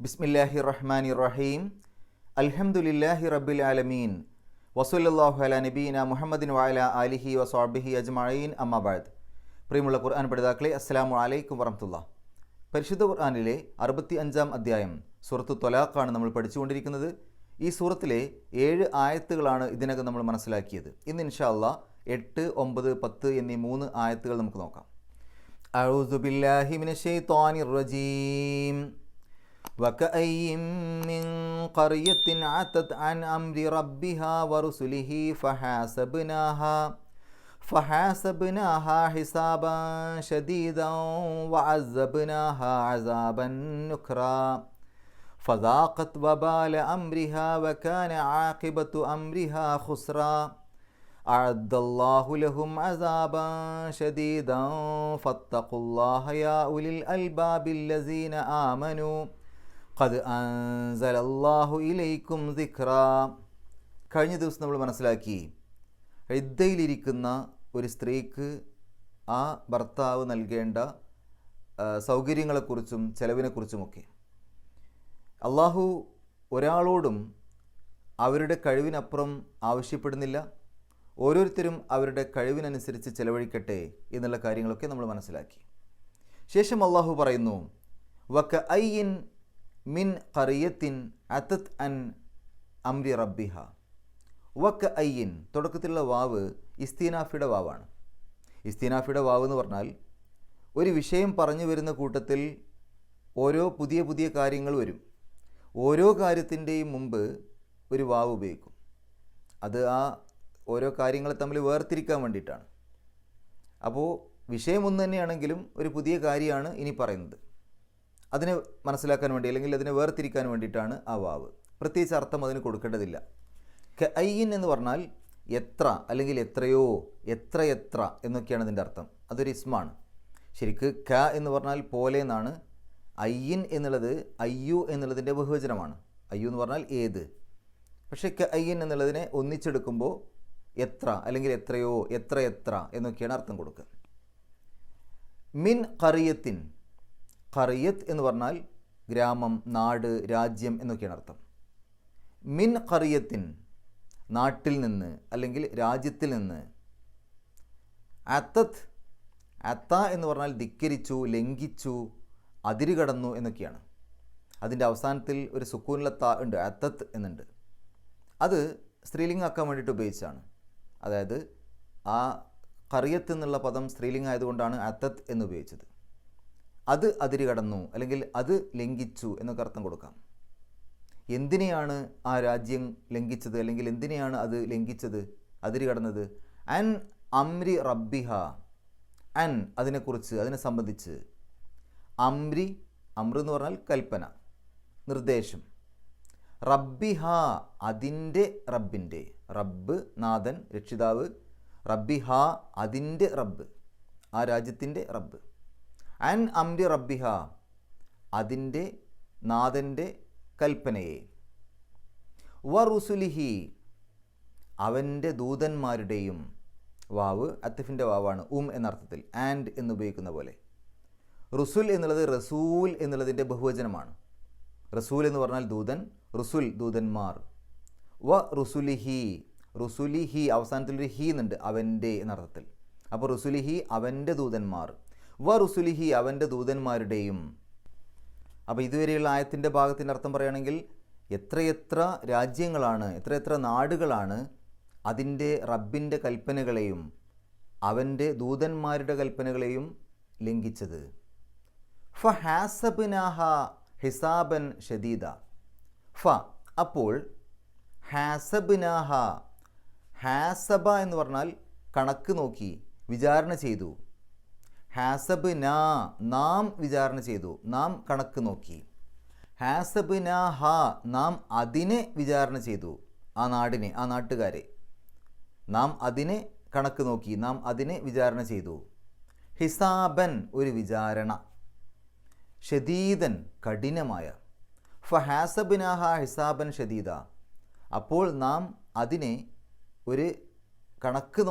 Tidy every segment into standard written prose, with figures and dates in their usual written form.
ബിസ്മില്ലാഹി റഹ്മാനി റഹീം. അൽഹംദുലില്ലാഹി റബ്ബിൽ ആലമീൻ. വസല്ലല്ലാഹു അലാ നബീന മുഹമ്മദിൻ വഅലാ ആലിഹി വസ്വഹ്ബിഹി അജ്മഈൻ. അമ്മാ ബഅദ്. പ്രിയമുള്ള ഖുർആൻ പഠിതാക്കളെ, അസ്സലാമു അലൈക്കും വറഹ്മത്തുള്ളാഹി. പരിശുദ്ധ ഖുർആനിലെ 65-ാം അധ്യായം സൂറത്തു ത്വലാഖാണ് നമ്മൾ പഠിച്ചുകൊണ്ടിരിക്കുന്നത്. ഈ സൂറത്തിലെ 7 ആയത്തുകളാണ് ഇതിനകം നമ്മൾ മനസ്സിലാക്കിയത്. ഇന്ന് ഇൻഷാ അല്ലാഹ് 8, 9, 10 എന്നീ 3 ആയത്തുകൾ നമുക്ക് നോക്കാം. അഊദു ബില്ലാഹി മിനശ് ശൈത്വാനിർ റജീം. വകഅയ്യിൻ മിൻ ഖർയത്തിൻ അതത് അൻ അംരി റബ്ബിഹാ വറുസുലിഹി ഫഹാസബ്നാഹാ ഹിസാബൻ ശദീദൻ വഅസ്സബ്നാഹാ അസാബൻ നുക്രാ ഫദാഖത് വബാല അംരിഹാ വകാന ആഖിബതു അംരിഹാ ഖുസ്റാ അഅദ്ദല്ലാഹു ലഹും അസാബൻ ശദീദൻ ഫത്തഖുല്ലാഹ യാ ഉലിൽ അൽബാബില്ലസീന ആമനൂ ഖദ് അൻസലല്ലാഹു ഇലൈക്കും ദിക്റാ. കഴിഞ്ഞ ദിവസം നമ്മൾ മനസ്സിലാക്കി, ഇദ്ദയിലിരിക്കുന്ന ഒരു സ്ത്രീക്ക് ആ ഭർത്താവ് നൽകേണ്ട സൗകര്യങ്ങളെക്കുറിച്ചും ചെലവിനെക്കുറിച്ചുമൊക്കെ. അള്ളാഹു ഒരാളോടും അവരുടെ കഴിവിനപ്പുറം ആവശ്യപ്പെടുന്നില്ല. ഓരോരുത്തരും അവരുടെ കഴിവിനനുസരിച്ച് ചെലവഴിക്കട്ടെ എന്നുള്ള കാര്യങ്ങളൊക്കെ നമ്മൾ മനസ്സിലാക്കി. ശേഷം അള്ളാഹു പറയുന്നു, വകഅയ്യിൻ മിൻ ഖറിയത്തിൻ അതത് അൻ അംരി റബ്ബിഹ. വകഅയ്യിൻ, തുടക്കത്തിലുള്ള വാവ് ഇസ്തിനാഫിയുടെ വാവാണ്. ഇസ്തിനാഫിയുടെ വാവ് എന്ന് പറഞ്ഞാൽ ഒരു വിഷയം പറഞ്ഞു വരുന്ന കൂട്ടത്തിൽ ഓരോ പുതിയ പുതിയ കാര്യങ്ങൾ വരും. ഓരോ കാര്യത്തിൻ്റെയും മുമ്പ് ഒരു വാവ് ഉപയോഗിക്കും. അത് ആ ഓരോ കാര്യങ്ങളെ തമ്മിൽ വേർതിരിക്കാൻ വേണ്ടിയിട്ടാണ്. അപ്പോൾ വിഷയം ഒന്ന് തന്നെയാണെങ്കിലും ഒരു പുതിയ കാര്യമാണ് ഇനി പറയുന്നത്. അതിനെ മനസ്സിലാക്കാൻ വേണ്ടി, അല്ലെങ്കിൽ അതിനെ വേർതിരിക്കാൻ വേണ്ടിയിട്ടാണ് ആ വാവ്. പ്രത്യേകിച്ച് അർത്ഥം അതിന് കൊടുക്കേണ്ടതില്ല. കഅയ്യിൻ എന്ന് പറഞ്ഞാൽ എത്ര, അല്ലെങ്കിൽ എത്രയോ, എത്ര എന്നൊക്കെയാണ് അതിൻ്റെ അർത്ഥം. അതൊരു ഇസ്മാണ്. ശരിക്ക് ക എന്ന് പറഞ്ഞാൽ പോലെ എന്നാണ്. അയ്യിൻ എന്നുള്ളത് അയ്യു എന്നുള്ളതിൻ്റെ ബഹുവചനമാണ്. അയ്യു എന്ന് പറഞ്ഞാൽ ഏത്. പക്ഷേ കഅയ്യിൻ എന്നുള്ളതിനെ ഒന്നിച്ചെടുക്കുമ്പോൾ എത്ര, അല്ലെങ്കിൽ എത്രയോ, എത്ര എന്നൊക്കെയാണ് അർത്ഥം കൊടുക്കുക. മിൻ ഖറിയത്തിൻ, ഖറിയത്ത് എന്ന് പറഞ്ഞാൽ ഗ്രാമം, നാട്, രാജ്യം എന്നൊക്കെയാണ് അർത്ഥം. മിൻ ഖറിയത്തിൻ, നാട്ടിൽ നിന്ന് അല്ലെങ്കിൽ രാജ്യത്തിൽ നിന്ന്. അത്തത്, അത്ത എന്ന് പറഞ്ഞാൽ ധിക്കരിച്ചു, ലംഘിച്ചു, അതിരുകടന്നു എന്നൊക്കെയാണ്. അതിൻ്റെ അവസാനത്തിൽ ഒരു സുക്കൂനുള്ള ത ഉണ്ട്, അത്തത് എന്നുണ്ട്. അത് സ്ത്രീലിംഗാക്കാൻ വേണ്ടിയിട്ട് ഉപയോഗിച്ചാണ്. അതായത് ആ ഖറിയത്ത് എന്നുള്ള പദം സ്ത്രീലിംഗം ആയതുകൊണ്ടാണ് അത്തത് എന്ന് ഉപയോഗിച്ചത്. അത് അതിര് കടന്നു, അല്ലെങ്കിൽ അത് ലംഘിച്ചു എന്നൊക്കെ അർത്ഥം കൊടുക്കാം. എന്തിനെയാണ് ആ രാജ്യം ലംഘിച്ചത്, അല്ലെങ്കിൽ എന്തിനെയാണ് അത് ലംഘിച്ചത്, അതിര് കടന്നത്? അൻ അംരി റബ്ബിഹ, അൻ അതിനെക്കുറിച്ച്, അതിനെ സംബന്ധിച്ച്. അംരി, അമ്ര എന്ന് പറഞ്ഞാൽ കൽപ്പന, നിർദ്ദേശം. റബ്ബിഹ, അതിൻ്റെ റബ്ബിൻ്റെ, റബ്ബ് നാഥൻ, രക്ഷിതാവ്. റബ്ബിഹ, അതിൻ്റെ റബ്ബ്, ആ രാജ്യത്തിൻ്റെ റബ്ബ്. അൻ അംരി റബ്ബിഹ, അതിൻ്റെ നാഥൻ്റെ കൽപ്പനയെ. വറുസുലിഹി, അവൻ്റെ ദൂതന്മാരുടെയും. വാവ് അത്തഫിൻ്റെ വാവാണ്, എന്നർത്ഥത്തിൽ, ആൻഡ് എന്നുപയോഗിക്കുന്ന പോലെ. റുസുൽ എന്നുള്ളത് റസൂൽ എന്നുള്ളതിൻ്റെ ബഹുവചനമാണ്. റസൂൽ എന്ന് പറഞ്ഞാൽ ദൂതൻ, റുസുൽ ദൂതന്മാർ. വ റുസുലിഹി, റുസുലിഹി അവസാനത്തിലൊരു ഹി എന്നുണ്ട്, അവൻ്റെ എന്നർത്ഥത്തിൽ. അപ്പോൾ റുസുലിഹി അവൻ്റെ ദൂതന്മാർ, വ റുസുലിഹി അവൻ്റെ ദൂതന്മാരുടെയും. അപ്പോൾ ഇതുവരെയുള്ള ആയത്തിൻ്റെ ഭാഗത്തിൻ്റെ അർത്ഥം പറയുകയാണെങ്കിൽ, എത്രയെത്ര രാജ്യങ്ങളാണ്, എത്രയെത്ര നാടുകളാണ് അതിൻ്റെ റബ്ബിൻ്റെ കൽപ്പനകളെയും അവൻ്റെ ദൂതന്മാരുടെ കൽപ്പനകളെയും ലംഘിച്ചത്. ഫഹാസബ്നാഹ ഹിസാബൻ ഷദീദ. അപ്പോൾ ഹാസബ്നാഹ, ഹാസബ എന്ന് പറഞ്ഞാൽ കണക്ക് നോക്കി, വിചാരണ ചെയ്തു. ഹാസബ്ന, നാം വിചാരണ ചെയ്തു, നാം കണക്ക് നോക്കി. ഹാസബ്നാഹ, നാം അതിനെ വിചാരണ ചെയ്തു, ആ നാടിനെ, ആ നാട്ടുകാരെ. നാം അതിനെ കണക്ക് നോക്കി, നാം അതിനെ വിചാരണ ചെയ്തു. ഹിസാബൻ, ഒരു വിചാരണ. ഷദീദൻ, കഠിനമായ. ഫഹാസബ്നാഹ ഹിസാബൻ ഷദീദ, അപ്പോൾ നാം അതിനെ ഒരു കണക്ക്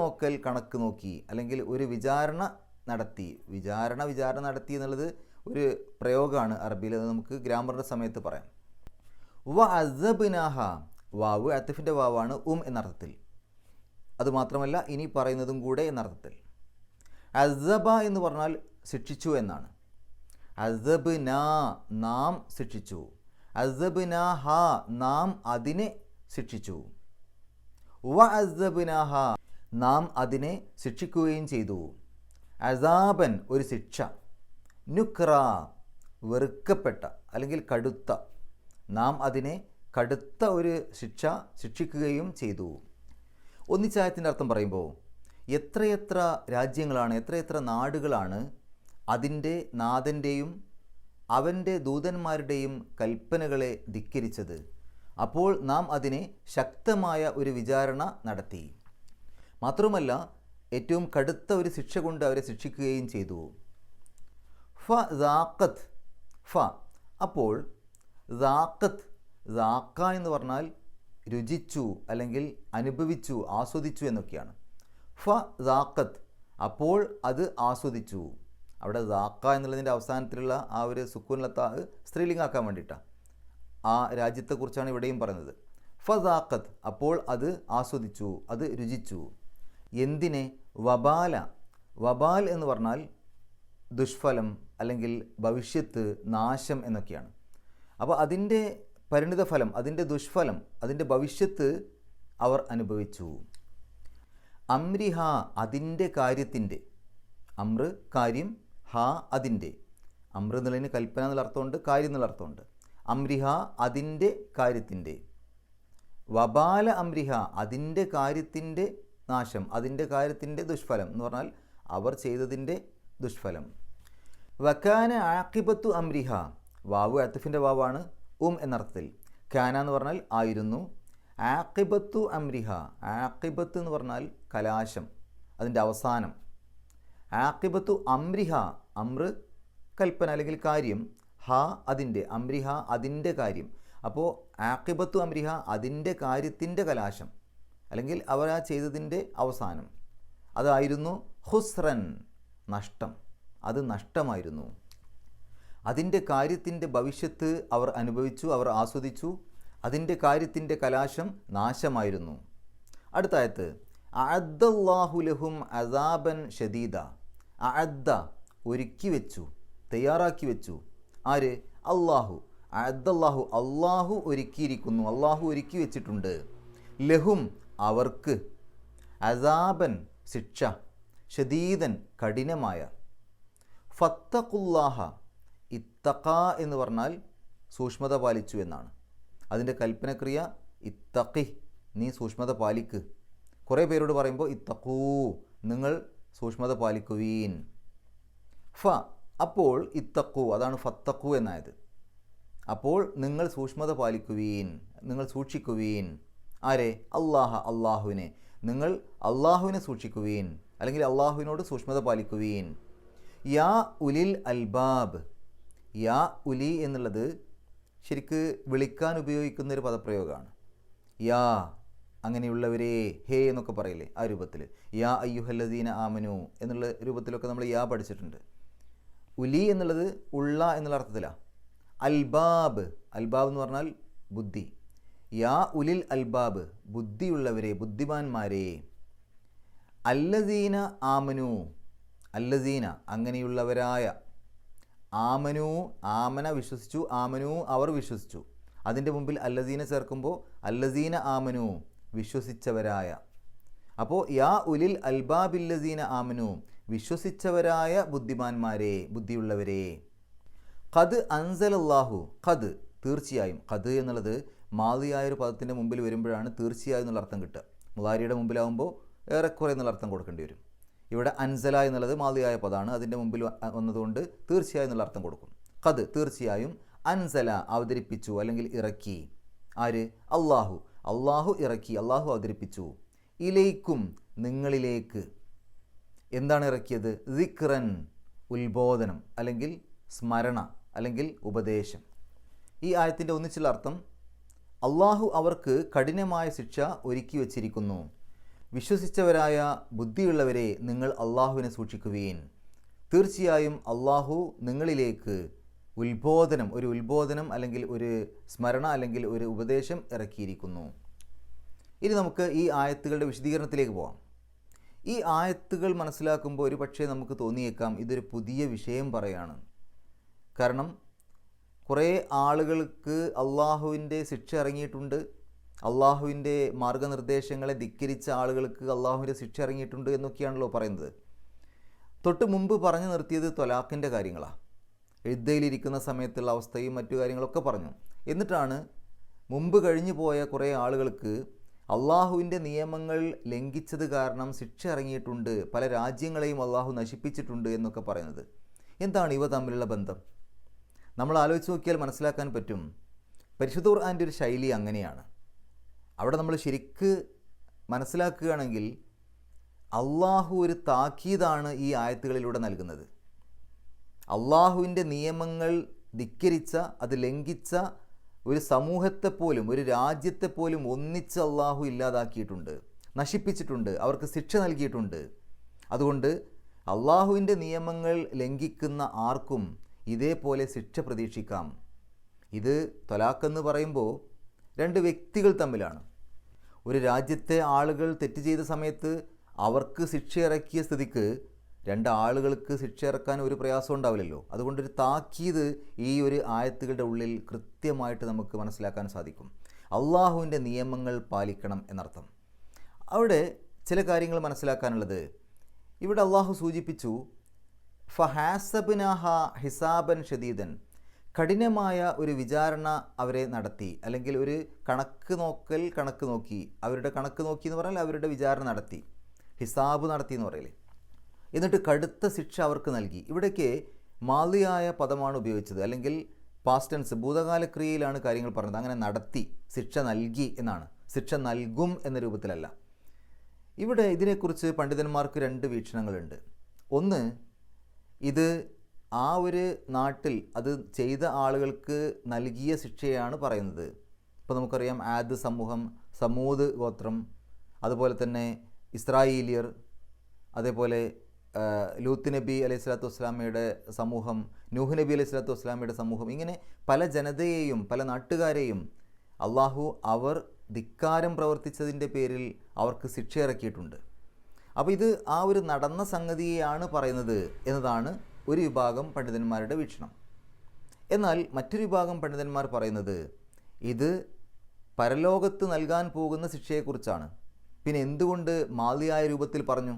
നോക്കി, അല്ലെങ്കിൽ ഒരു വിചാരണ നടത്തി. വിചാരണ നടത്തി എന്നുള്ളത് ഒരു പ്രയോഗമാണ് അറബിയിൽ, അത് നമുക്ക് ഗ്രാമറിൻ്റെ സമയത്ത് പറയാം. വ അസബ്നാഹ, വാവ് അത്തിഫിൻ്റെ വാവാണ് എന്നർത്ഥത്തിൽ. അതുമാത്രമല്ല ഇനി പറയുന്നതും കൂടെ എന്നർത്ഥത്തിൽ. അസബ എന്ന് പറഞ്ഞാൽ ശിക്ഷിച്ചു എന്നാണ്. അസബ്ന നാം ശിക്ഷിച്ചു, അസബ്നാഹ നാം അതിനെ ശിക്ഷിച്ചു, വ അസബ്നാഹ നാം അതിനെ ശിക്ഷിക്കുകയും ചെയ്തു. അസാബൻ ഒരു ശിക്ഷ, നുക്ര വെറുക്കപ്പെട്ട അല്ലെങ്കിൽ കടുത്ത, നാം അതിനെ കടുത്ത ഒരു ശിക്ഷ ശിക്ഷിക്കുകയും ചെയ്തു. ഒന്നിച്ചായത്തിൻ്റെ അർത്ഥം പറയുമ്പോൾ എത്രയെത്ര രാജ്യങ്ങളാണ്, എത്രയെത്ര നാടുകളാണ് അതിൻ്റെ നാഥൻ്റെയും അവൻ്റെ ദൂതന്മാരുടെയും കൽപ്പനകളെ ധിക്കരിച്ചത്. അപ്പോൾ നാം അതിനെ ശക്തമായ ഒരു വിചാരണ നടത്തി. മാത്രമല്ല ഏറ്റവും കടുത്ത ഒരു ശിക്ഷ കൊണ്ട് അവരെ ശിക്ഷിക്കുകയും ചെയ്തു. ഫ ദാഖത്ത്, ഫ അപ്പോൾ ദാഖത്ത്, ദാഖ എന്ന് പറഞ്ഞാൽ രുചിച്ചു അല്ലെങ്കിൽ അനുഭവിച്ചു, ആസ്വദിച്ചു എന്നൊക്കെയാണ്. ഫ ദാഖത്ത് അപ്പോൾ അത് ആസ്വദിച്ചു. അവിടെ ദാഖ എന്നുള്ളതിൻ്റെ അവസാനത്തിലുള്ള ആ ഒരു സുക്കൂനിലത്ത സ്ത്രീലിംഗാക്കാൻ വേണ്ടിയിട്ടാണ്. ആ രാജ്യത്തെക്കുറിച്ചാണ് ഇവിടെയും പറയുന്നത്. ഫ ദാഖത്ത് അപ്പോൾ അത് ആസ്വദിച്ചു, അത് രുചിച്ചു. എന്തിനെ? വബാല, വബാൽ എന്ന് പറഞ്ഞാൽ ദുഷ്ഫലം അല്ലെങ്കിൽ ഭവിഷ്യത്ത്, നാശം എന്നൊക്കെയാണ്. അപ്പോൾ അതിൻ്റെ പരിണിതഫലം, അതിൻ്റെ ദുഷ്ഫലം, അതിൻ്റെ ഭവിഷ്യത്ത് അവർ അനുഭവിച്ചു. അംരിഹ അതിൻ്റെ കാര്യത്തിൻ്റെ, അമ്ര കാര്യം, ഹ അതിൻ്റെ, അമ്ര എന്നുള്ളതിന് കൽപ്പന എന്നുള്ള അർത്ഥമുണ്ട്, കാര്യം എന്നുള്ള അർത്ഥമുണ്ട്. അംരിഹ അതിൻ്റെ കാര്യത്തിൻ്റെ, വബാല അംരിഹ അതിൻ്റെ കാര്യത്തിൻ്റെ നാശം, അതിൻ്റെ കാര്യത്തിൻ്റെ ദുഷ്ഫലം എന്ന് പറഞ്ഞാൽ അവർ ചെയ്തതിൻ്റെ ദുഷ്ഫലം. വക്കാന ആഖിബത്തു അംരിഹ, വാവ് അത്തിഫിൻ്റെ വാവാണ്, എന്നർത്ഥത്തിൽ. കാന എന്ന് പറഞ്ഞാൽ ആയിരുന്നു, ആഖിബത്തു അംരിഹ, ആഖിബത്ത് എന്ന് പറഞ്ഞാൽ കലാശം, അതിൻ്റെ അവസാനം. ആഖിബത്തു അംരിഹ, അമ്ര കൽപ്പന അല്ലെങ്കിൽ കാര്യം, ഹ അതിൻ്റെ, അംരിഹ അതിൻ്റെ കാര്യം. അപ്പോൾ ആഖിബത്തു അംരിഹ അതിൻ്റെ കാര്യത്തിൻ്റെ കലാശം അല്ലെങ്കിൽ അവർ ആ ചെയ്തതിൻ്റെ അവസാനം അതായിരുന്നു ഹുസ്രൻ നഷ്ടം, അത് നഷ്ടമായിരുന്നു. അതിൻ്റെ കാര്യത്തിൻ്റെ ഭവിഷ്യത്ത് അവർ അനുഭവിച്ചു, അവർ ആസ്വദിച്ചു. അതിൻ്റെ കാര്യത്തിൻ്റെ കലാശം നാശമായിരുന്നു. അടുത്തായത് അഅദ്ദല്ലാഹു ലഹും അസാബൻ ഷദീദ, അഅദ്ദ ഒരുക്കി വെച്ചു, തയ്യാറാക്കി വെച്ചു. ആര്? അള്ളാഹു. അഅദ്ദല്ലാഹു അള്ളാഹു ഒരുക്കിയിരിക്കുന്നു, അള്ളാഹു ഒരുക്കി വെച്ചിട്ടുണ്ട്. ലഹും അവർക്ക്, അസാബൻ ശിക്ഷ, ഷദീദൻ കഠിനമായ. ഫത്തഖുല്ലാഹ, ഇത്തഖ എന്ന് പറഞ്ഞാൽ സൂക്ഷ്മത പാലിച്ചു എന്നാണ്. അതിൻ്റെ കൽപ്പനക്രിയ ഇത്തഖി, നീ സൂക്ഷ്മത പാലിക്ക്. കുറേ പേരോട് പറയുമ്പോൾ ഇത്തഖൂ, നിങ്ങൾ സൂക്ഷ്മത പാലിക്കുവീൻ. ഫ അപ്പോൾ ഇത്തഖൂ, അതാണ് ഫത്തഖു എന്നായത്. അപ്പോൾ നിങ്ങൾ സൂക്ഷ്മത പാലിക്കുവീൻ, നിങ്ങൾ സൂക്ഷിക്കുവീൻ. ആരെ? അള്ളാഹ, അള്ളാഹുവിനെ. നിങ്ങൾ അള്ളാഹുവിനെ സൂക്ഷിക്കുവീൻ അല്ലെങ്കിൽ അള്ളാഹുവിനോട് സൂക്ഷ്മത പാലിക്കുവീൻ. യാ ഉലിൽ അൽബാബ്, യാ ഉലി എന്നുള്ളത് ശരിക്ക് വിളിക്കാൻ ഉപയോഗിക്കുന്നൊരു പദപ്രയോഗമാണ്. യാ അങ്ങനെയുള്ളവരെ, ഹേ എന്നൊക്കെ പറയില്ലേ, ആ രൂപത്തിൽ. യാ അയ്യുഹല്ലദീന ആമനു എന്നുള്ള രൂപത്തിലൊക്കെ നമ്മൾ യാ പഠിച്ചിട്ടുണ്ട്. ഉലി എന്നുള്ളത് ഉള്ള എന്നുള്ള അർത്ഥത്തിലാണ്. അൽബാബ്, അൽബാബ് എന്ന് പറഞ്ഞാൽ ബുദ്ധി. യാ ഉലിൽ അൽബാബ് ബുദ്ധിയുള്ളവരെ, ബുദ്ധിമാന്മാരെ. അല്ലദീന ആമനു, അല്ലദീന അങ്ങനെയുള്ളവരായ. ആമനു ആമന വിശ്വസിച്ചു, ആമനു അവർ വിശ്വസിച്ചു. അതിൻ്റെ മുമ്പിൽ അല്ലദീന ചേർക്കുമ്പോൾ അല്ലദീന ആമനു വിശ്വസിച്ചവരായ. അപ്പോൾ യാ ഉലിൽ അൽബാബില്ലദീന ആമനു വിശ്വസിച്ചവരായ ബുദ്ധിമാന്മാരെ, ബുദ്ധിയുള്ളവരെ. ഖദ് അൻസലല്ലാഹു, ഖദ് തീർച്ചയായും. ഖദ് എന്നുള്ളത് മാദിയായൊരു പദത്തിൻ്റെ മുമ്പിൽ വരുമ്പോഴാണ് തീർച്ചയായും എന്നുള്ള അർത്ഥം കിട്ടുക. മുളാരിയുടെ മുമ്പിലാവുമ്പോൾ ഏറെക്കുറെ എന്നുള്ള അർത്ഥം കൊടുക്കേണ്ടി വരും. ഇവിടെ അൻസല എന്നുള്ളത് മാദിയായ പദമാണ്, അതിൻ്റെ മുമ്പിൽ വന്നതുകൊണ്ട് തീർച്ചയായും എന്നുള്ള അർത്ഥം കൊടുക്കും. ഖദ് തീർച്ചയായും, അൻസല അവതരിപ്പിച്ചു അല്ലെങ്കിൽ ഇറക്കി. ആര്? അള്ളാഹു, അള്ളാഹു ഇറക്കി, അള്ളാഹു അവതരിപ്പിച്ചു. ഇലൈക്കും നിങ്ങളിലേക്ക്. എന്താണ് ഇറക്കിയത്? ദിക്റൻ ഉത്ബോധനം അല്ലെങ്കിൽ സ്മരണ അല്ലെങ്കിൽ ഉപദേശം. ഈ ആയത്തിൻ്റെ ഒന്നിച്ചുള്ള അർത്ഥം, അള്ളാഹു അവർക്ക് കഠിനമായ ശിക്ഷ ഒരുക്കി വച്ചിരിക്കുന്നു. വിശ്വസിച്ചവരായ ബുദ്ധിയുള്ളവരെ നിങ്ങൾ അള്ളാഹുവിനെ സൂക്ഷിക്കുവീൻ. തീർച്ചയായും അള്ളാഹു നിങ്ങളിലേക്ക് ഒരു ഉത്ബോധനം അല്ലെങ്കിൽ ഒരു സ്മരണ അല്ലെങ്കിൽ ഒരു ഉപദേശം ഇറക്കിയിരിക്കുന്നു. ഇനി നമുക്ക് ഈ ആയത്തുകളുടെ വിശദീകരണത്തിലേക്ക് പോകാം. ഈ ആയത്തുകൾ മനസ്സിലാക്കുമ്പോൾ ഒരു പക്ഷേ നമുക്ക് തോന്നിയേക്കാം ഇതൊരു പുതിയ വിഷയം പറയാണ്. കാരണം കുറേ ആളുകൾക്ക് അള്ളാഹുവിൻ്റെ ശിക്ഷ ഇറങ്ങിയിട്ടുണ്ട്, അള്ളാഹുവിൻ്റെ മാർഗനിർദ്ദേശങ്ങളെ ധിക്കരിച്ച ആളുകൾക്ക് അള്ളാഹുവിൻ്റെ ശിക്ഷ ഇറങ്ങിയിട്ടുണ്ട് എന്നൊക്കെയാണല്ലോ പറയുന്നത്. തൊട്ട് മുമ്പ് പറഞ്ഞു നിർത്തിയത് ത്വലാഖിൻ്റെ കാര്യങ്ങളാണ്. ഇദ്ദയിലിരിക്കുന്ന സമയത്തുള്ള അവസ്ഥയും മറ്റു കാര്യങ്ങളൊക്കെ പറഞ്ഞു. എന്നിട്ടാണ് മുമ്പ് കഴിഞ്ഞു പോയ കുറേ ആളുകൾക്ക് അള്ളാഹുവിൻ്റെ നിയമങ്ങൾ ലംഘിച്ചത് കാരണം ശിക്ഷ ഇറങ്ങിയിട്ടുണ്ട്, പല രാജ്യങ്ങളെയും അള്ളാഹു നശിപ്പിച്ചിട്ടുണ്ട് എന്നൊക്കെ പറയുന്നത്. എന്താണ് ഇവ തമ്മിലുള്ള ബന്ധം? നമ്മൾ ആലോചിച്ച് നോക്കിയാൽ മനസ്സിലാക്കാൻ പറ്റും. പരിശുദ്ധ ഖുർആൻ്റെ ഒരു ശൈലി അങ്ങനെയാണ്. അവിടെ നമ്മൾ ശരിക്ക് മനസ്സിലാക്കുകയാണെങ്കിൽ അള്ളാഹു ഒരു താക്കീതാണ് ഈ ആയത്തുകളിലൂടെ നൽകുന്നത്. അള്ളാഹുവിൻ്റെ നിയമങ്ങൾ ധിക്കരിച്ച, അത് ലംഘിച്ച ഒരു സമൂഹത്തെപ്പോലും ഒരു രാജ്യത്തെപ്പോലും ഒന്നിച്ച് അള്ളാഹു ഇല്ലാതാക്കിയിട്ടുണ്ട്, നശിപ്പിച്ചിട്ടുണ്ട്, അവർക്ക് ശിക്ഷ നൽകിയിട്ടുണ്ട്. അതുകൊണ്ട് അള്ളാഹുവിൻ്റെ നിയമങ്ങൾ ലംഘിക്കുന്ന ആർക്കും ഇതേപോലെ ശിക്ഷ പ്രതീക്ഷിക്കാം. ഇത് ത്വലാഖ് എന്ന് പറയുമ്പോൾ രണ്ട് വ്യക്തികൾ തമ്മിലാണ്. ഒരു രാജ്യത്തെ ആളുകൾ തെറ്റ് ചെയ്ത സമയത്ത് അവർക്ക് ശിക്ഷ ഇറക്കിയ സ്ഥിതിക്ക് രണ്ട് ആളുകൾക്ക് ശിക്ഷ ഇറക്കാൻ ഒരു പ്രയാസം ഉണ്ടാവില്ലല്ലോ. അതുകൊണ്ടൊരു താക്കീത് ഈ ഒരു ആയത്തുകളുടെ ഉള്ളിൽ കൃത്യമായിട്ട് നമുക്ക് മനസ്സിലാക്കാൻ സാധിക്കും. അള്ളാഹുവിൻ്റെ നിയമങ്ങൾ പാലിക്കണം എന്നർത്ഥം. അവിടെ ചില കാര്യങ്ങൾ മനസ്സിലാക്കാനുള്ളത്, ഇവിടെ അള്ളാഹു സൂചിപ്പിച്ചു ഫഹാസബ്നാഹ ഹിസാബൻ ഷദീദൻ, കഠിനമായ ഒരു വിചാരണ അവരെ നടത്തി, അല്ലെങ്കിൽ ഒരു കണക്ക് നോക്കി, അവരുടെ കണക്ക് നോക്കി എന്ന് പറഞ്ഞാൽ അവരുടെ വിചാരണ നടത്തി, ഹിസാബ് നടത്തി എന്ന് പറയില്ലേ. എന്നിട്ട് കടുത്ത ശിക്ഷ അവർക്ക് നൽകി. ഇവിടേക്ക് മാലിയായ പദമാണ് ഉപയോഗിച്ചത്, അല്ലെങ്കിൽ പാസ്റ്റ് ടെൻസ് ഭൂതകാല ക്രിയയിലാണ് കാര്യങ്ങൾ പറഞ്ഞത്. അങ്ങനെ നടത്തി, ശിക്ഷ നൽകി എന്നാണ്, ശിക്ഷ നൽകും എന്ന രൂപത്തിലല്ല. ഇവിടെ ഇതിനെക്കുറിച്ച് പണ്ഡിതന്മാർക്ക് രണ്ട് വീക്ഷണങ്ങളുണ്ട്. ഒന്ന്, ഇത് ആ ഒരു നാട്ടിൽ അത് ചെയ്ത ആളുകൾക്ക് നൽകിയ ശിക്ഷയാണ് പറയുന്നത്. ഇപ്പോൾ നമുക്കറിയാം ആദ് സമൂഹം, സമൂദ് ഗോത്രം, അതുപോലെ തന്നെ ഇസ്രായേലിയർ, അതേപോലെ ലൂത്ത് നബി അലൈഹി സ്വലാത്തു വസ്സലാമയുടെ സമൂഹം, നൂഹ് നബി അലൈഹി സ്വലാത്തു വസ്സലാമയുടെ സമൂഹം, ഇങ്ങനെ പല ജനതയെയും പല നാട്ടുകാരെയും അള്ളാഹു അവർ ധിക്കാരം പ്രവർത്തിച്ചതിൻ്റെ പേരിൽ അവർക്ക് ശിക്ഷ ഇറക്കിയിട്ടുണ്ട്. അപ്പോൾ ഇത് ആ ഒരു നടന്ന സംഗതിയെയാണ് പറയുന്നത് എന്നതാണ് ഒരു വിഭാഗം പണ്ഡിതന്മാരുടെ വീക്ഷണം. എന്നാൽ മറ്റൊരു വിഭാഗം പണ്ഡിതന്മാർ പറയുന്നത് ഇത് പരലോകത്ത് നൽകാൻ പോകുന്ന ശിക്ഷയെക്കുറിച്ചാണ്. പിന്നെ എന്തുകൊണ്ട് മാലിയായ രൂപത്തിൽ പറഞ്ഞു?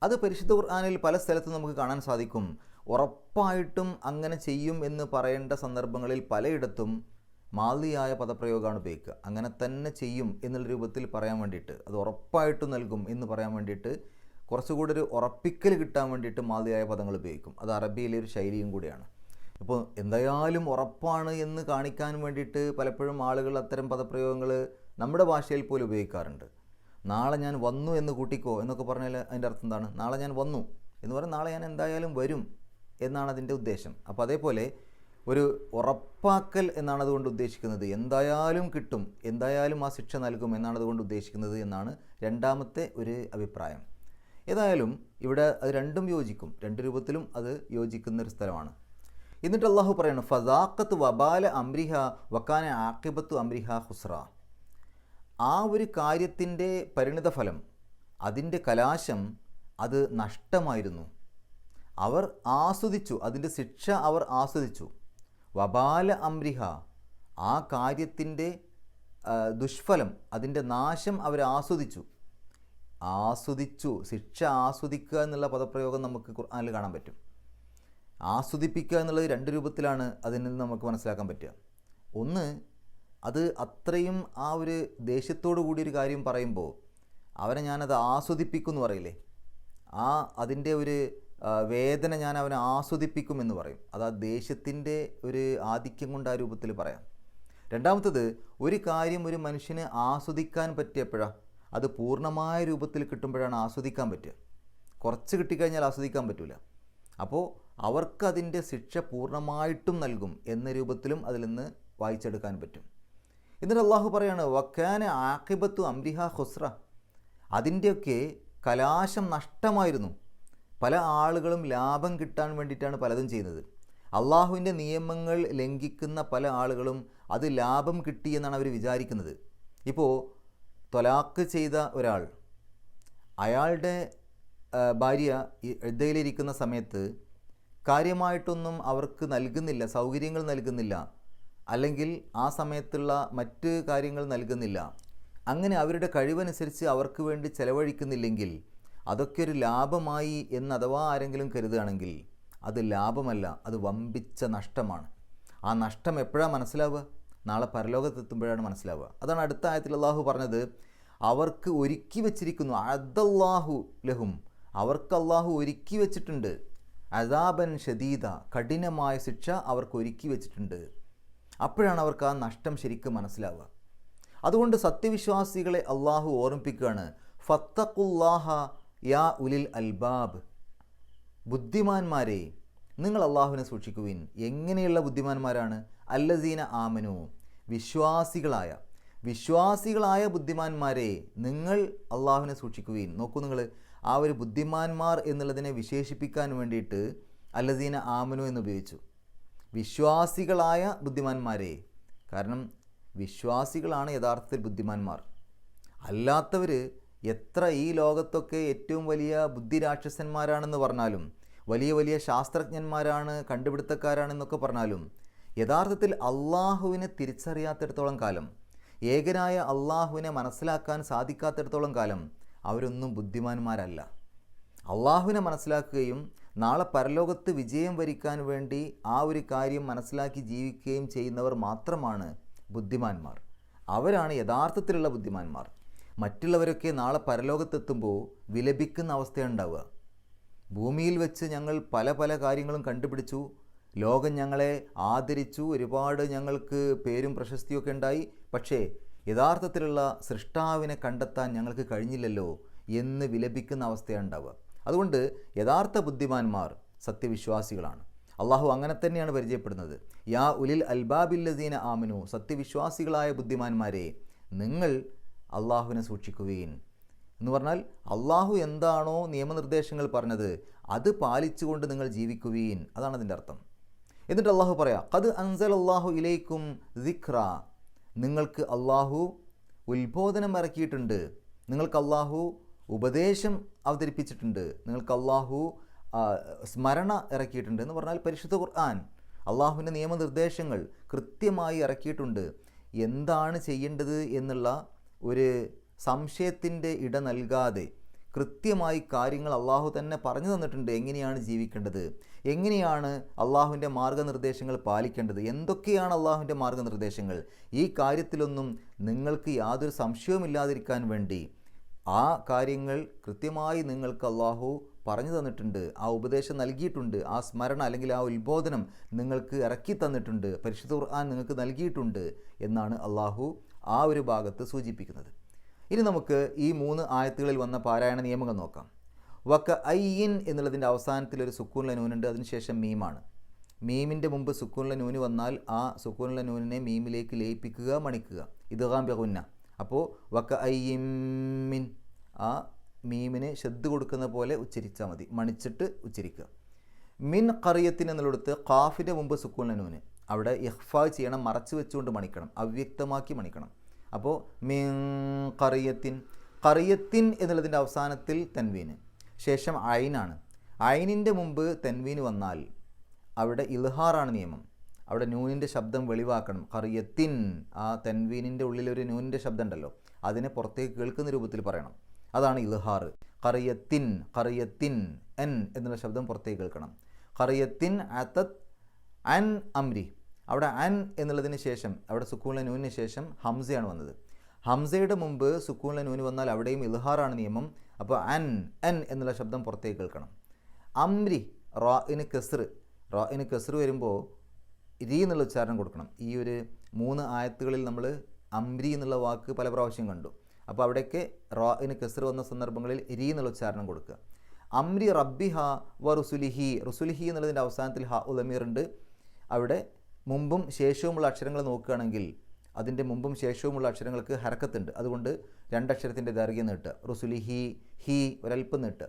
അത് പരിശുദ്ധ ഖുർആനിൽ പല സ്ഥലത്തും നമുക്ക് കാണാൻ സാധിക്കും. ഉറപ്പായിട്ടും അങ്ങനെ ചെയ്യും എന്ന് പറയേണ്ട സന്ദർഭങ്ങളിൽ പലയിടത്തും മാലിയായ പദപ്രയോഗമാണ് ഉപയോഗിക്കുക. അങ്ങനെ തന്നെ ചെയ്യും എന്നുള്ള രൂപത്തിൽ പറയാൻ വേണ്ടിയിട്ട്, അത് ഉറപ്പായിട്ടും നൽകും എന്ന് പറയാൻ വേണ്ടിയിട്ട്, കുറച്ചുകൂടി ഒരു ഉറപ്പിക്കൽ കിട്ടാൻ വേണ്ടിയിട്ട് മാലിയായ പദങ്ങൾ ഉപയോഗിക്കും. അത് അറബിയിലെ ഒരു ശൈലിയും കൂടിയാണ്. ഇപ്പോൾ എന്തായാലും ഉറപ്പാണ് എന്ന് കാണിക്കാൻ വേണ്ടിയിട്ട് പലപ്പോഴും ആളുകൾ അത്തരം പദപ്രയോഗങ്ങൾ നമ്മുടെ ഭാഷയിൽ പോലും ഉപയോഗിക്കാറുണ്ട്. നാളെ ഞാൻ വന്നു എന്ന് കൂട്ടിക്കോ എന്നൊക്കെ പറഞ്ഞാൽ അതിൻ്റെ അർത്ഥം എന്താണ്? നാളെ ഞാൻ വന്നു എന്ന് പറഞ്ഞാൽ നാളെ ഞാൻ എന്തായാലും വരും എന്നാണ് അതിൻ്റെ ഉദ്ദേശം. അപ്പോൾ അതേപോലെ ഒരു ഉറപ്പാക്കൽ എന്നാണ് അതുകൊണ്ട് ഉദ്ദേശിക്കുന്നത്. എന്തായാലും കിട്ടും, എന്തായാലും ആ ശിക്ഷ നൽകും എന്നാണ് അതുകൊണ്ട് ഉദ്ദേശിക്കുന്നത് എന്നാണ് രണ്ടാമത്തെ ഒരു അഭിപ്രായം. ഏതായാലും ഇവിടെ അത് രണ്ടും യോജിക്കും, രണ്ട് രൂപത്തിലും അത് യോജിക്കുന്ന ഒരു സ്ഥലമാണ്. എന്നിട്ട് അള്ളാഹു പറയുന്നു ഫദാഖത്ത് വബാല അംരിഹ വക്കാന ആഖിബത്തു അംരിഹ ഖുസ്റ. ആ ഒരു കാര്യത്തിൻ്റെ പരിണിതഫലം, അതിൻ്റെ കലാശം അത് നഷ്ടമായിരുന്നു. അവർ ആസ്വദിച്ചു, അതിൻ്റെ ശിക്ഷ അവർ ആസ്വദിച്ചു. വബാല അംരിഹ, ആ കാര്യത്തിൻ്റെ ദുഷ്ഫലം, അതിൻ്റെ നാശം അവർ ആസ്വദിച്ചു. ശിക്ഷ ആസ്വദിക്കുക എന്നുള്ള പദപ്രയോഗം നമുക്ക് ഖുർആനിൽ കാണാൻ പറ്റും. ആസ്വദിപ്പിക്കുക എന്നുള്ളത് രണ്ട് രൂപത്തിലാണ് അതിൽ നിന്ന് നമുക്ക് മനസ്സിലാക്കാൻ പറ്റുക. ഒന്ന്, അത് അത്രയും ആ ഒരു ദേഷ്യത്തോടു കൂടിയൊരു കാര്യം പറയുമ്പോൾ അവനെ ഞാനത് ആസ്വദിപ്പിക്കും എന്ന് പറയില്ലേ, അതിൻ്റെ ഒരു വേദന ഞാൻ അവനെ ആസ്വദിപ്പിക്കുമെന്ന് പറയും. അത് ആ ദേഷ്യത്തിൻ്റെ ഒരു ആധിക്യം കൊണ്ട് ആ രൂപത്തിൽ പറയാം. രണ്ടാമത്തത്, ഒരു കാര്യം ഒരു മനുഷ്യന് ആസ്വദിക്കാൻ പറ്റിയപ്പോഴാണ്, അത് പൂർണ്ണമായ രൂപത്തിൽ കിട്ടുമ്പോഴാണ് ആസ്വദിക്കാൻ പറ്റുക. കുറച്ച് കിട്ടിക്കഴിഞ്ഞാൽ ആസ്വദിക്കാൻ പറ്റില്ല. അപ്പോൾ അവർക്കതിൻ്റെ ശിക്ഷ പൂർണ്ണമായിട്ടും നൽകും എന്ന രൂപത്തിലും അതിൽ നിന്ന് വായിച്ചെടുക്കാൻ പറ്റും. എന്നിട്ട് അള്ളാഹു പറയാണ് വക്കാന ആഖിബത്തു അംരിഹ ഖുസ്റ, അതിൻ്റെയൊക്കെ കലാശം നഷ്ടമായിരുന്നു, പല ആളുകളും ലാഭം കിട്ടാൻ വേണ്ടിയിട്ടാണ് പലതും ചെയ്യുന്നത്. അള്ളാഹുവിൻ്റെ നിയമങ്ങൾ ലംഘിക്കുന്ന പല ആളുകളും അത് ലാഭം കിട്ടിയെന്നാണ് അവർ വിചാരിക്കുന്നത്. ഇപ്പോൾ ത്വലാഖ് ചെയ്ത ഒരാൾ, അയാളുടെ ഭാര്യ ഇദ്ദയിലിരിക്കുന്ന സമയത്ത് കാര്യമായിട്ടൊന്നും അവർക്ക് നൽകുന്നില്ല, സൗകര്യങ്ങൾ നൽകുന്നില്ല, അല്ലെങ്കിൽ ആ സമയത്തുള്ള മറ്റ് കാര്യങ്ങൾ നൽകുന്നില്ല, അങ്ങനെ അവരുടെ കഴിവനുസരിച്ച് അവർക്ക് വേണ്ടി ചെലവഴിക്കുന്നില്ലെങ്കിൽ അതൊക്കെ ഒരു ലാഭമായി എന്ന് അഥവാ ആരെങ്കിലും കരുതുകയാണെങ്കിൽ അത് ലാഭമല്ല, അത് വമ്പിച്ച നഷ്ടമാണ്. ആ നഷ്ടം എപ്പോഴാണ് മനസ്സിലാവുക? നാളെ പരലോകത്തെത്തുമ്പോഴാണ് മനസ്സിലാവുക. അതാണ് അടുത്ത ആയത്തിൽ അള്ളാഹു പറഞ്ഞത്, അവർക്ക് ഒരുക്കി വച്ചിരിക്കുന്നു, അദല്ലാഹു ലഹും, അവർക്ക് അള്ളാഹു ഒരുക്കി വച്ചിട്ടുണ്ട്, അസാബൻ ഷദീദ, കഠിനമായ ശിക്ഷ അവർക്ക് ഒരുക്കി വച്ചിട്ടുണ്ട്. അപ്പോഴാണ് അവർക്ക് ആ നഷ്ടം ശരിക്കും മനസ്സിലാവുക. അതുകൊണ്ട് സത്യവിശ്വാസികളെ അള്ളാഹു ഓർമ്മിപ്പിക്കുകയാണ്, ഫത്തഖുല്ലാഹ യാ ഉലിൽ അൽബാബ്, ബുദ്ധിമാന്മാരെ നിങ്ങൾ അള്ളാഹുവിനെ സൂക്ഷിക്കുവിൻ. എങ്ങനെയുള്ള ബുദ്ധിമാന്മാരാണ്? അല്ലസീന ആമനു, വിശ്വാസികളായ ബുദ്ധിമാന്മാരെ നിങ്ങൾ അള്ളാഹുവിനെ സൂക്ഷിക്കുവിൻ. നോക്കൂ, നിങ്ങൾ ആ ഒരു ബുദ്ധിമാന്മാർ എന്നുള്ളതിനെ വിശേഷിപ്പിക്കാൻ വേണ്ടിയിട്ട് അല്ലസീന ആമനു എന്ന് ഉപയോഗിച്ചു. വിശ്വാസികളായ ബുദ്ധിമാന്മാരെ, കാരണം വിശ്വാസികളാണ് യഥാർത്ഥത്തിൽ ബുദ്ധിമാന്മാർ. അല്ലാത്തവർ എത്ര ഈ ലോകത്തൊക്കെ ഏറ്റവും വലിയ ബുദ്ധിരാക്ഷസന്മാരാണെന്ന് പറഞ്ഞാലും, വലിയ വലിയ ശാസ്ത്രജ്ഞന്മാരാണ്, കണ്ടുപിടുത്തക്കാരാണെന്നൊക്കെ പറഞ്ഞാലും, യഥാർത്ഥത്തിൽ അള്ളാഹുവിനെ തിരിച്ചറിയാത്തിടത്തോളം കാലം, ഏകനായ അള്ളാഹുവിനെ മനസ്സിലാക്കാൻ സാധിക്കാത്തിടത്തോളം കാലം അവരൊന്നും ബുദ്ധിമാന്മാരല്ല. അള്ളാഹുവിനെ മനസ്സിലാക്കുകയും നാളെ പരലോകത്ത് വിജയം വരിക്കാൻ വേണ്ടി ആ ഒരു കാര്യം മനസ്സിലാക്കി ജീവിക്കുകയും ചെയ്യുന്നവർ മാത്രമാണ് ബുദ്ധിമാന്മാർ. അവരാണ് യഥാർത്ഥത്തിലുള്ള ബുദ്ധിമാന്മാർ. മറ്റുള്ളവരൊക്കെ നാളെ പരലോകത്തെത്തുമ്പോൾ വിലപിക്കുന്ന അവസ്ഥയുണ്ടാവുക. ഭൂമിയിൽ വെച്ച് ഞങ്ങൾ പല പല കാര്യങ്ങളും കണ്ടുപിടിച്ചു, ലോകം ഞങ്ങളെ ആദരിച്ചു, ഒരുപാട് ഞങ്ങൾക്ക് പേരും പ്രശസ്തിയൊക്കെ ഉണ്ടായി, പക്ഷേ യഥാർത്ഥത്തിലുള്ള സൃഷ്ടാവിനെ കണ്ടെത്താൻ ഞങ്ങൾക്ക് കഴിഞ്ഞില്ലല്ലോ എന്ന് വിലപിക്കുന്ന അവസ്ഥയുണ്ടാവുക. അതുകൊണ്ട് യഥാർത്ഥ ബുദ്ധിമാന്മാർ സത്യവിശ്വാസികളാണ്. അള്ളാഹു അങ്ങനെ തന്നെയാണ് പരിചയപ്പെടുന്നത്. യാ ഉലിൽ അൽബാബില്ലസീന ആമനു, സത്യവിശ്വാസികളായ ബുദ്ധിമാന്മാരെ നിങ്ങൾ അള്ളാഹുവിനെ സൂക്ഷിക്കുകയും എന്ന് പറഞ്ഞാൽ അള്ളാഹു എന്താണോ നിയമനിർദ്ദേശങ്ങൾ പറഞ്ഞത് അത് പാലിച്ചുകൊണ്ട് നിങ്ങൾ ജീവിക്കുകയും, അതാണ് അതിൻ്റെ അർത്ഥം. എന്നിട്ട് അള്ളാഹു പറയാം, ഖദ് അൻസൽ അള്ളാഹു ഇലൈക്കും ദിക്ര, നിങ്ങൾക്ക് അള്ളാഹു ഉത്ബോധനം ഇറക്കിയിട്ടുണ്ട്, നിങ്ങൾക്ക് അള്ളാഹു ഉപദേശം അവതരിപ്പിച്ചിട്ടുണ്ട്, നിങ്ങൾക്ക് അള്ളാഹു സ്മരണ ഇറക്കിയിട്ടുണ്ട് എന്ന് പറഞ്ഞാൽ പരിശുദ്ധ ഖുർആൻ, അള്ളാഹുവിൻ്റെ നിയമനിർദ്ദേശങ്ങൾ കൃത്യമായി ഇറക്കിയിട്ടുണ്ട്. എന്താണ് ചെയ്യേണ്ടത് എന്നുള്ള ഒരു സംശയത്തിൻ്റെ ഇട നൽകാതെ കൃത്യമായി കാര്യങ്ങൾ അള്ളാഹു തന്നെ പറഞ്ഞു തന്നിട്ടുണ്ട്. എങ്ങനെയാണ് ജീവിക്കേണ്ടത്, എങ്ങനെയാണ് അള്ളാഹുവിൻ്റെ മാർഗ്ഗനിർദ്ദേശങ്ങൾ പാലിക്കേണ്ടത്, എന്തൊക്കെയാണ് അള്ളാഹുവിൻ്റെ മാർഗ്ഗനിർദ്ദേശങ്ങൾ, ഈ കാര്യത്തിലൊന്നും നിങ്ങൾക്ക് യാതൊരു സംശയവുമില്ലാതിരിക്കാൻ വേണ്ടി ആ കാര്യങ്ങൾ കൃത്യമായി നിങ്ങൾക്ക് അള്ളാഹു പറഞ്ഞു തന്നിട്ടുണ്ട്, ആ ഉപദേശം നൽകിയിട്ടുണ്ട്, ആ സ്മരണ അല്ലെങ്കിൽ ആ ഉത്ബോധനം നിങ്ങൾക്ക് ഇറക്കി തന്നിട്ടുണ്ട്, പരിശുദ്ധ ഖുർആൻ നിങ്ങൾക്ക് നൽകിയിട്ടുണ്ട് എന്നാണ് അള്ളാഹു ആ ഒരു ഭാഗത്ത് സൂചിപ്പിക്കുന്നത്. ഇനി നമുക്ക് ഈ 3 ആയത്തുകളിൽ വന്ന പാരായണ നിയമങ്ങൾ നോക്കാം. വക്ക ഐയിൻ എന്നുള്ളതിൻ്റെ അവസാനത്തിൽ ഒരു സുക്കൂനുള്ള നൂനുണ്ട്, അതിനുശേഷം മീമാണ്. മീമിൻ്റെ മുമ്പ് സുക്കൂനുള്ള നൂന് വന്നാൽ ആ സുക്കൂനുള്ള നൂനിനെ മീമിലേക്ക് ലയിപ്പിക്കുക, മണിക്കുക, ഇദ്ഗാം ബിഗുന്ന. അപ്പോൾ വക്ക ഐയിൻ, ആ മീമിന് ശബ്ദ് കൊടുക്കുന്ന പോലെ ഉച്ചരിച്ചാൽ മതി, മണിച്ചിട്ട് ഉച്ചരിക്കുക. മിൻ ഖറിയത്തിൻ എന്നുള്ളിടത്ത് ഖാഫിൻ്റെ മുമ്പ് സുക്കൂനുള്ള നൂന്, അവിടെ ഇഖ്ഫാ ചെയ്യണം, മറച്ചു വെച്ചുകൊണ്ട് മണിക്കണം, അവ്യക്തമാക്കി മണിക്കണം. അപ്പോൾ മിൻ ഖറിയത്തിൻ, ഖറിയത്തിൻ എന്നുള്ളതിൻ്റെ അവസാനത്തിൽ തൻവീന്, ശേഷം ഐനാണ്. ഐനിൻ്റെ മുമ്പ് തൻവീന് വന്നാൽ അവിടെ ഇൽഹാറാണ് നിയമം, അവിടെ നൂനിൻ്റെ ശബ്ദം വെളിവാക്കണം. ഖറിയത്തിൻ, ആ തൻവീനിൻ്റെ ഉള്ളിലൊരു നൂനിൻ്റെ ശബ്ദം ഉണ്ടല്ലോ, അതിനെ പുറത്തേക്ക് കേൾക്കുന്ന രൂപത്തിൽ പറയണം, അതാണ് ഇൽഹാർ. ഖറിയത്തിൻ, ഖറിയത്തിൻ, എൻ എന്നുള്ള ശബ്ദം പുറത്തേക്ക് കേൾക്കണം. ഖറിയത്തിൻ അതത് അൻ അംരി, അവിടെ അൻ എന്നുള്ളതിന് ശേഷം അവിടെ സുക്കൂണിലെ നൂനിന് ശേഷം ഹംസയാണ് വന്നത്. ഹംസയുടെ മുമ്പ് സുക്കൂണിലെ നൂന് വന്നാൽ അവിടെയും ഇൽഹാറാണ് നിയമം. അപ്പോൾ അൻ എന്നുള്ള ശബ്ദം പുറത്തേക്ക് കേൾക്കണം. അംരി, റാഇന് കസ്ർ വരുമ്പോൾ രീ എന്നുള്ള ഉച്ചാരണം കൊടുക്കണം. ഈ ഒരു 3 ആയത്തുകളിൽ നമ്മൾ അംരി എന്നുള്ള വാക്ക് പല പ്രാവശ്യം കണ്ടു. അപ്പോൾ അവിടെയൊക്കെ റാഇന് കസ്ർ വന്ന സന്ദർഭങ്ങളിൽ രീ എന്നുള്ള ഉച്ചാരണം കൊടുക്കുക. അംരി റബ്ബിഹ വ റുസുലിഹി, റുസുലിഹി എന്നുള്ളതിൻ്റെ അവസാനത്തിൽ ഹ ഉലമീർ ഉണ്ട്. അവിടെ മുമ്പും ശേഷവുമുള്ള അക്ഷരങ്ങൾ നോക്കുകയാണെങ്കിൽ അതിൻ്റെ മുമ്പും ശേഷവുമുള്ള അക്ഷരങ്ങൾക്ക് ഹരക്കത്തുണ്ട്, അതുകൊണ്ട് 2 അക്ഷരത്തിൻ്റെ ദൈർഘ്യം നീട്ടുക. റുസുലിഹി, ഹി ഒരൽപ്പം നീട്ടുക.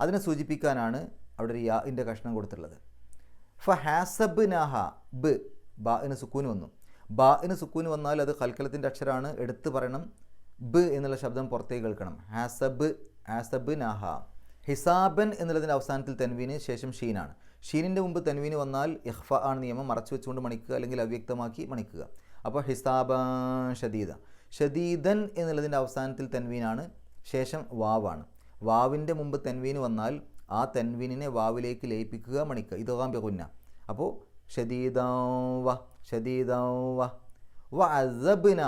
അതിനെ സൂചിപ്പിക്കാനാണ് അവിടെ ഒരു യാഇൻ്റെ കഷ്ണം കൊടുത്തിട്ടുള്ളത്. ഫഹാസബ്നാഹ ബ് ബാഇന് സുക്കൂന് വന്നു. ബാഇന് സുക്കൂന് വന്നാൽ അത് കൽക്കലത്തിൻ്റെ അക്ഷരമാണ്, എടുത്ത് പറയണം. ബ് എന്നുള്ള ശബ്ദം പുറത്തേക്ക് കേൾക്കണം. ഹാസബ് നാഹ. ഹിസാബൻ എന്നുള്ളതിൻ്റെ അവസാനത്തിൽ തൻവീന്, ശേഷം ഷീനാണ്. ഷീനിൻ്റെ മുമ്പ് തൻവീന് വന്നാൽ ഇഖ്ഫ ആണ് നിയമം, മറച്ചു വെച്ചുകൊണ്ട് മണിക്കുക അല്ലെങ്കിൽ അവ്യക്തമാക്കി മണിക്കുക. അപ്പോൾ ഹിസാബൻ ഷദീദ. ഷദീദൻ എന്നുള്ളതിൻ്റെ അവസാനത്തിൽ തൻവീനാണ്, ശേഷം വാവാണ്. വാവിൻ്റെ മുമ്പ് തൻവീന് വന്നാൽ ആ തൻവീനിനെ വാവിലേക്ക് ലയിപ്പിക്കുക, മണിക്കുക. ഇദ്ഗാം ബിഗുന്ന. അപ്പോൾ ഷദീദവ വ അസബ്ന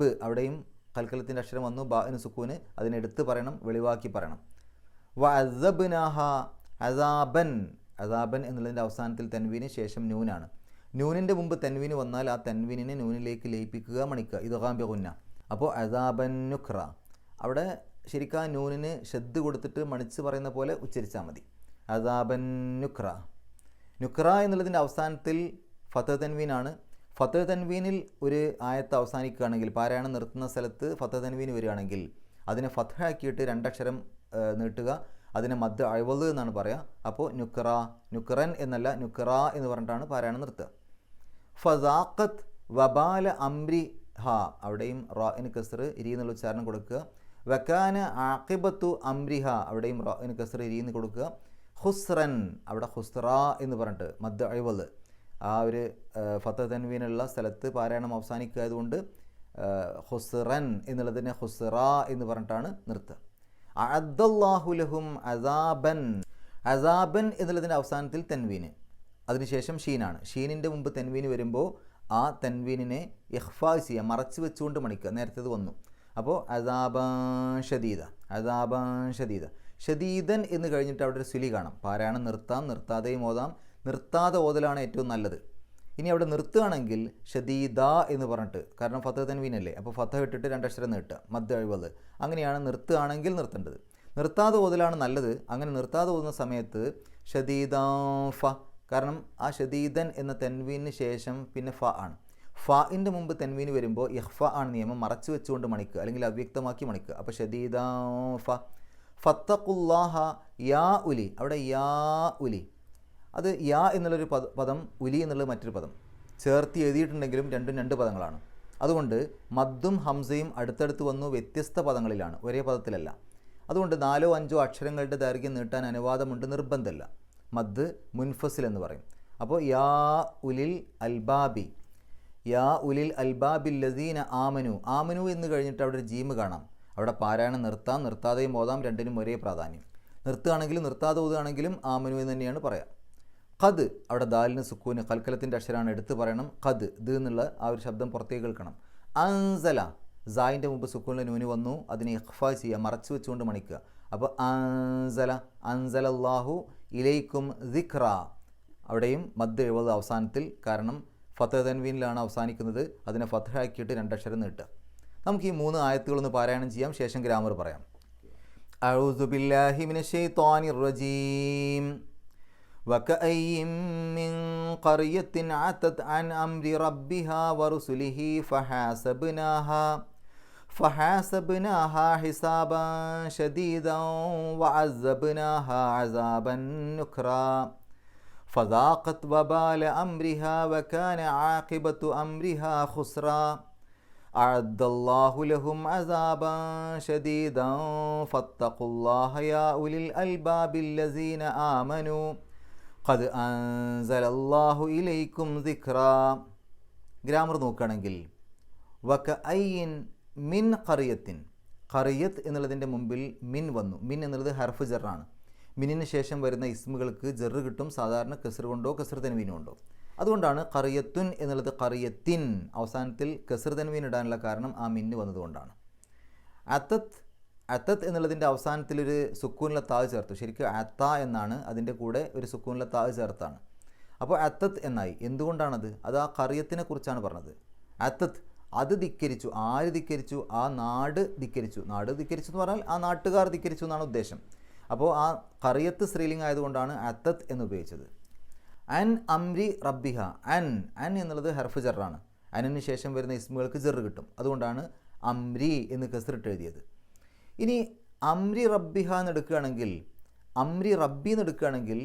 ബ്, അവിടെയും കൽക്കലത്തിൻ്റെ അക്ഷരം വന്നു, ബാഇന് സുക്കൂന്, അതിനെടുത്ത് പറയണം, വെളിവാക്കി പറയണം. വ അസബ്നാഹ അസാബൻ. അസാബൻ എന്നുള്ളതിൻ്റെ അവസാനത്തിൽ തൻവീന്, ശേഷം നൂനാണ്. നൂനിൻ്റെ മുമ്പ് തൻവീന് വന്നാൽ ആ തൻവീനിനെ നൂനിലേക്ക് ലയിപ്പിക്കുക, മണിക്കുക. ഇദ്ഗാം ബിഗുന്ന. അപ്പോൾ അസാബൻ നുഖ്റ. അവിടെ ശരിക്കും ആ നൂനിന് ഷദ് കൊടുത്തിട്ട് മണിച്ച് പറയുന്ന പോലെ ഉച്ചരിച്ചാൽ മതി. അസാബൻ നുഖ്റ. നുഖ്റ എന്നുള്ളതിൻ്റെ അവസാനത്തിൽ ഫതഹ് തൻവീനാണ്. ഫതഹ് തൻവീനിൽ ഒരു ആയത്ത് അവസാനിക്കുകയാണെങ്കിൽ, പാരായണം നിർത്തുന്ന സ്ഥലത്ത് ഫതഹ് തൻവീൻ വരികയാണെങ്കിൽ അതിനെ ഫത്ഹാക്കിയിട്ട് രണ്ടക്ഷരം നീട്ടുക, അതിനെ മദ് അഴ്വദ് എന്നാണ് പറയുക. അപ്പോൾ നുഖ്റ, നുഖ്റൻ എന്നല്ല, നുഖ്റ എന്ന് പറഞ്ഞിട്ടാണ് പാരായണം നിർത്തുക. ഫസാഖത്ത് വബാല അംരി ഹ, അവിടെയും റാഇന് കസ്ർ, ഇരി എന്നുള്ള ഉച്ചാരണം കൊടുക്കുക. വക്കാന ആഖിബത്തു അംരിഹ, അവിടെയും റാഇന് കസ്ർ, ഇരി എന്ന് കൊടുക്കുക. ഖുസ്റൻ, അവിടെ ഖുസ്റ എന്ന് പറഞ്ഞിട്ട് മദ് അഴ്വദ്, ആ ഒരു ഫതഹ് തൻവീനുള്ള സ്ഥലത്ത് പാരായണം അവസാനിക്കായതുകൊണ്ട് ഖുസ്റൻ എന്നുള്ളതിനെ ഖുസ്റ എന്ന് പറഞ്ഞിട്ടാണ് നിർത്തുക. അഅദ്ദല്ലാഹു ലഹും അസാബൻ. അസാബൻ എന്നുള്ളതിൻ്റെ അവസാനത്തിൽ തൻവീന്, അതിനുശേഷം ഷീനാണ്. ഷീനിൻ്റെ മുമ്പ് തൻവീന് വരുമ്പോൾ ആ തൻവീനിനെ ഇഖ്ഫാ ചെയ്യുക, മറച്ചു വെച്ചുകൊണ്ട് മണിക്കുക. നേരത്തേത് വന്നു. അപ്പോൾ അസാബൻ ഷദീദ, അസാബൻ ഷദീദ. ഷദീദൻ എന്ന് കഴിഞ്ഞിട്ട് അവിടെ ഒരു സുലി കാണാം. പാരായണം നിർത്താം, നിർത്താതെയും ഓതാം. നിർത്താതെ ഓതലാണ് ഏറ്റവും നല്ലത്. ഇനി അവിടെ നിർത്തുകയാണെങ്കിൽ ഷദീദ എന്ന് പറഞ്ഞിട്ട്, കാരണം ഫതഹ് തൻവീനല്ലേ, അപ്പോൾ ഫതഹ് ഇട്ടിട്ട് രണ്ടക്ഷരം നീട്ടുക, മദ് അഴ്വദ്. അങ്ങനെയാണ് നിർത്തുകയാണെങ്കിൽ നിർത്തേണ്ടത്. നിർത്താതെ ഓതലാണ് നല്ലത്. അങ്ങനെ നിർത്താതെ ഓതുന്ന സമയത്ത് ഷദീദ ഫ, കാരണം ആ ഷദീദൻ എന്ന തൻവീന് ശേഷം പിന്നെ ഫ ആണ്. ഫാഇൻ്റെ മുമ്പ് തൻവീന് വരുമ്പോൾ ഇഖ്ഫ ആണ് നിയമം, മറച്ചു വെച്ചുകൊണ്ട് മണിക്കുക അല്ലെങ്കിൽ അവ്യക്തമാക്കി മണിക്കുക. അപ്പോൾ ഷദീദ ഫ. ഫത്തഖുല്ലാഹ യാ ഉലി, അവിടെ യാ ഉലി, അത് യാ എന്നുള്ളൊരു പദം, ഉലി എന്നുള്ളത് മറ്റൊരു പദം. ചേർത്ത് എഴുതിയിട്ടുണ്ടെങ്കിലും രണ്ടും രണ്ട് പദങ്ങളാണ്. അതുകൊണ്ട് മദ്ദും ഹംസയും അടുത്തടുത്ത് വന്നു, വ്യത്യസ്ത പദങ്ങളിലാണ്, ഒരേ പദത്തിലല്ല. അതുകൊണ്ട് 4-5 അക്ഷരങ്ങളുടെ ദൈർഘ്യം നീട്ടാൻ അനുവാദമുണ്ട്, നിർബന്ധമല്ല. മദ് മുൻഫസിൽ എന്ന് പറയും. അപ്പോൾ യാ ഉലിൽ അൽബാബി, യാ ഉലിൽ അൽബാബിൽ ലസീന ആമനു. ആമനു എന്ന് കഴിഞ്ഞിട്ട് അവിടെ ഒരു ജീമ് കാണാം. അവിടെ പാരായണം നിർത്താം, നിർത്താതെയും ഓതാം, രണ്ടിനും ഒരേ പ്രാധാന്യം. നിർത്തുകയാണെങ്കിലും നിർത്താതെ ഓതുകയാണെങ്കിലും ആമനു എന്ന് തന്നെയാണ് പറയാം. ഖദ്, അവിടെ ദാലിന് സുക്കൂന്, കൽക്കലത്തിൻ്റെ അക്ഷരമാണ്, എടുത്ത് പറയണം. ഖദ്, ഇത് എന്നുള്ള ആ ഒരു ശബ്ദം പുറത്തേക്ക് കേൾക്കണം. അൻസല, സായിൻ്റെ മുമ്പ് സുക്കൂനിലെ നൂന് വന്നു, അതിനെ ഇഖ്ഫാ ചെയ്യുക, മറച്ചു വെച്ചുകൊണ്ട് മണിക്കുക. അപ്പോൾ അൻസല, അൻസലല്ലാഹു ഇലൈക്കും ദിക്റ, അവിടെയും മദ് എഴുപത് അവസാനത്തിൽ, കാരണം ഫതഹ് തൻവീനിലാണ് അവസാനിക്കുന്നത്. അതിനെ ഫത്ഹാക്കിയിട്ട് രണ്ടക്ഷരം നീട്ടുക. നമുക്ക് ഈ 3 ആയത്തുകളൊന്ന് പാരായണം ചെയ്യാം, ശേഷം ഗ്രാമർ പറയാം. അഊദു ബില്ലാഹി മിനശ് ശൈത്വാനിർ റജീം. വകഅയ്യിൻ മിൻ ഖർയത്തിൻ അതത് അൻ അംരി റബ്ബിഹാ വറുസുലിഹി ഫഹാസബ്നാഹാ ഹിസാബൻ ശദീദൻ വഅസബ്നാഹാ അസാബൻ നുഖ്റാ ഫദാഖത് വബാല അംരിഹാ വകാന ആഖിബത്തു അംരിഹാ ഖുസ്റാ അഅദ്ദല്ലാഹു ലഹും അസാബൻ ശദീദൻ ഫത്തഖുല്ലാഹ യാ ഉലിൽ അൽബാബിൽ ലസീന ആമനു ഖദ് അൻസലല്ലാഹു ഇലൈക്കും ദിക്റാ. ഗ്രാമർ നോക്കുകയാണെങ്കിൽ വകഅയ്യിൻ മിൻ ഖറിയത്തിൻ, ഖറിയത്ത് എന്നുള്ളതിൻ്റെ മുമ്പിൽ മിൻ വന്നു. മിൻ എന്നുള്ളത് ഹർഫ് ജറാണ്. മിന്നിന് ശേഷം വരുന്ന ഇസ്മുകൾക്ക് ജറ് കിട്ടും, സാധാരണ കസ്ർ കൊണ്ടോ കസ്ർ തൻവീൻ കൊണ്ടോ. അതുകൊണ്ടാണ് ഖറിയത്തുൻ എന്നുള്ളത് ഖറിയത്തിൻ, അവസാനത്തിൽ കസ്ർ തൻവീൻ ഇടാനുള്ള കാരണം ആ മിന്ന് വന്നതുകൊണ്ടാണ്. അത്തത്ത് എന്നുള്ളതിൻ്റെ അവസാനത്തിലൊരു സുക്കൂനിലെ താഴ് ചേർത്തു. ശരിക്കും അത്ത എന്നാണ്, അതിൻ്റെ കൂടെ ഒരു സുക്കൂനിലെ താഴ് ചേർത്താണ്. അപ്പോൾ അത്തത്ത് എന്നായി. എന്തുകൊണ്ടാണത്? അത് ആ ഖറിയത്തിനെ കുറിച്ചാണ് പറഞ്ഞത്. അത്തത്ത്, അത് ധിക്കരിച്ചു. ആര് ധിക്കരിച്ചു? ആ നാട് ധിക്കരിച്ചു. നാട് ധിക്കരിച്ചു എന്ന് പറഞ്ഞാൽ ആ നാട്ടുകാർ ധിക്കരിച്ചു എന്നാണ് ഉദ്ദേശം. അപ്പോൾ ആ ഖറിയത്ത് സ്ത്രീലിംഗ് ആയതുകൊണ്ടാണ് അത്തത്ത് എന്ന് ഉപയോഗിച്ചത്. അൻ അംരി റബ്ബിഹ, അൻ എന്നുള്ളത് ഹർഫ് ജറാണ്. അനിന് ശേഷം വരുന്ന ഇസ്മുകൾക്ക് ജറ് കിട്ടും. അതുകൊണ്ടാണ് അംരി എന്ന് കസ്റിട്ട് എഴുതിയത്. ഇനി അംരി റബ്ബിഹ എന്ന് എടുക്കുകയാണെങ്കിൽ അംരി റബ്ബി എന്ന് എടുക്കുകയാണെങ്കിൽ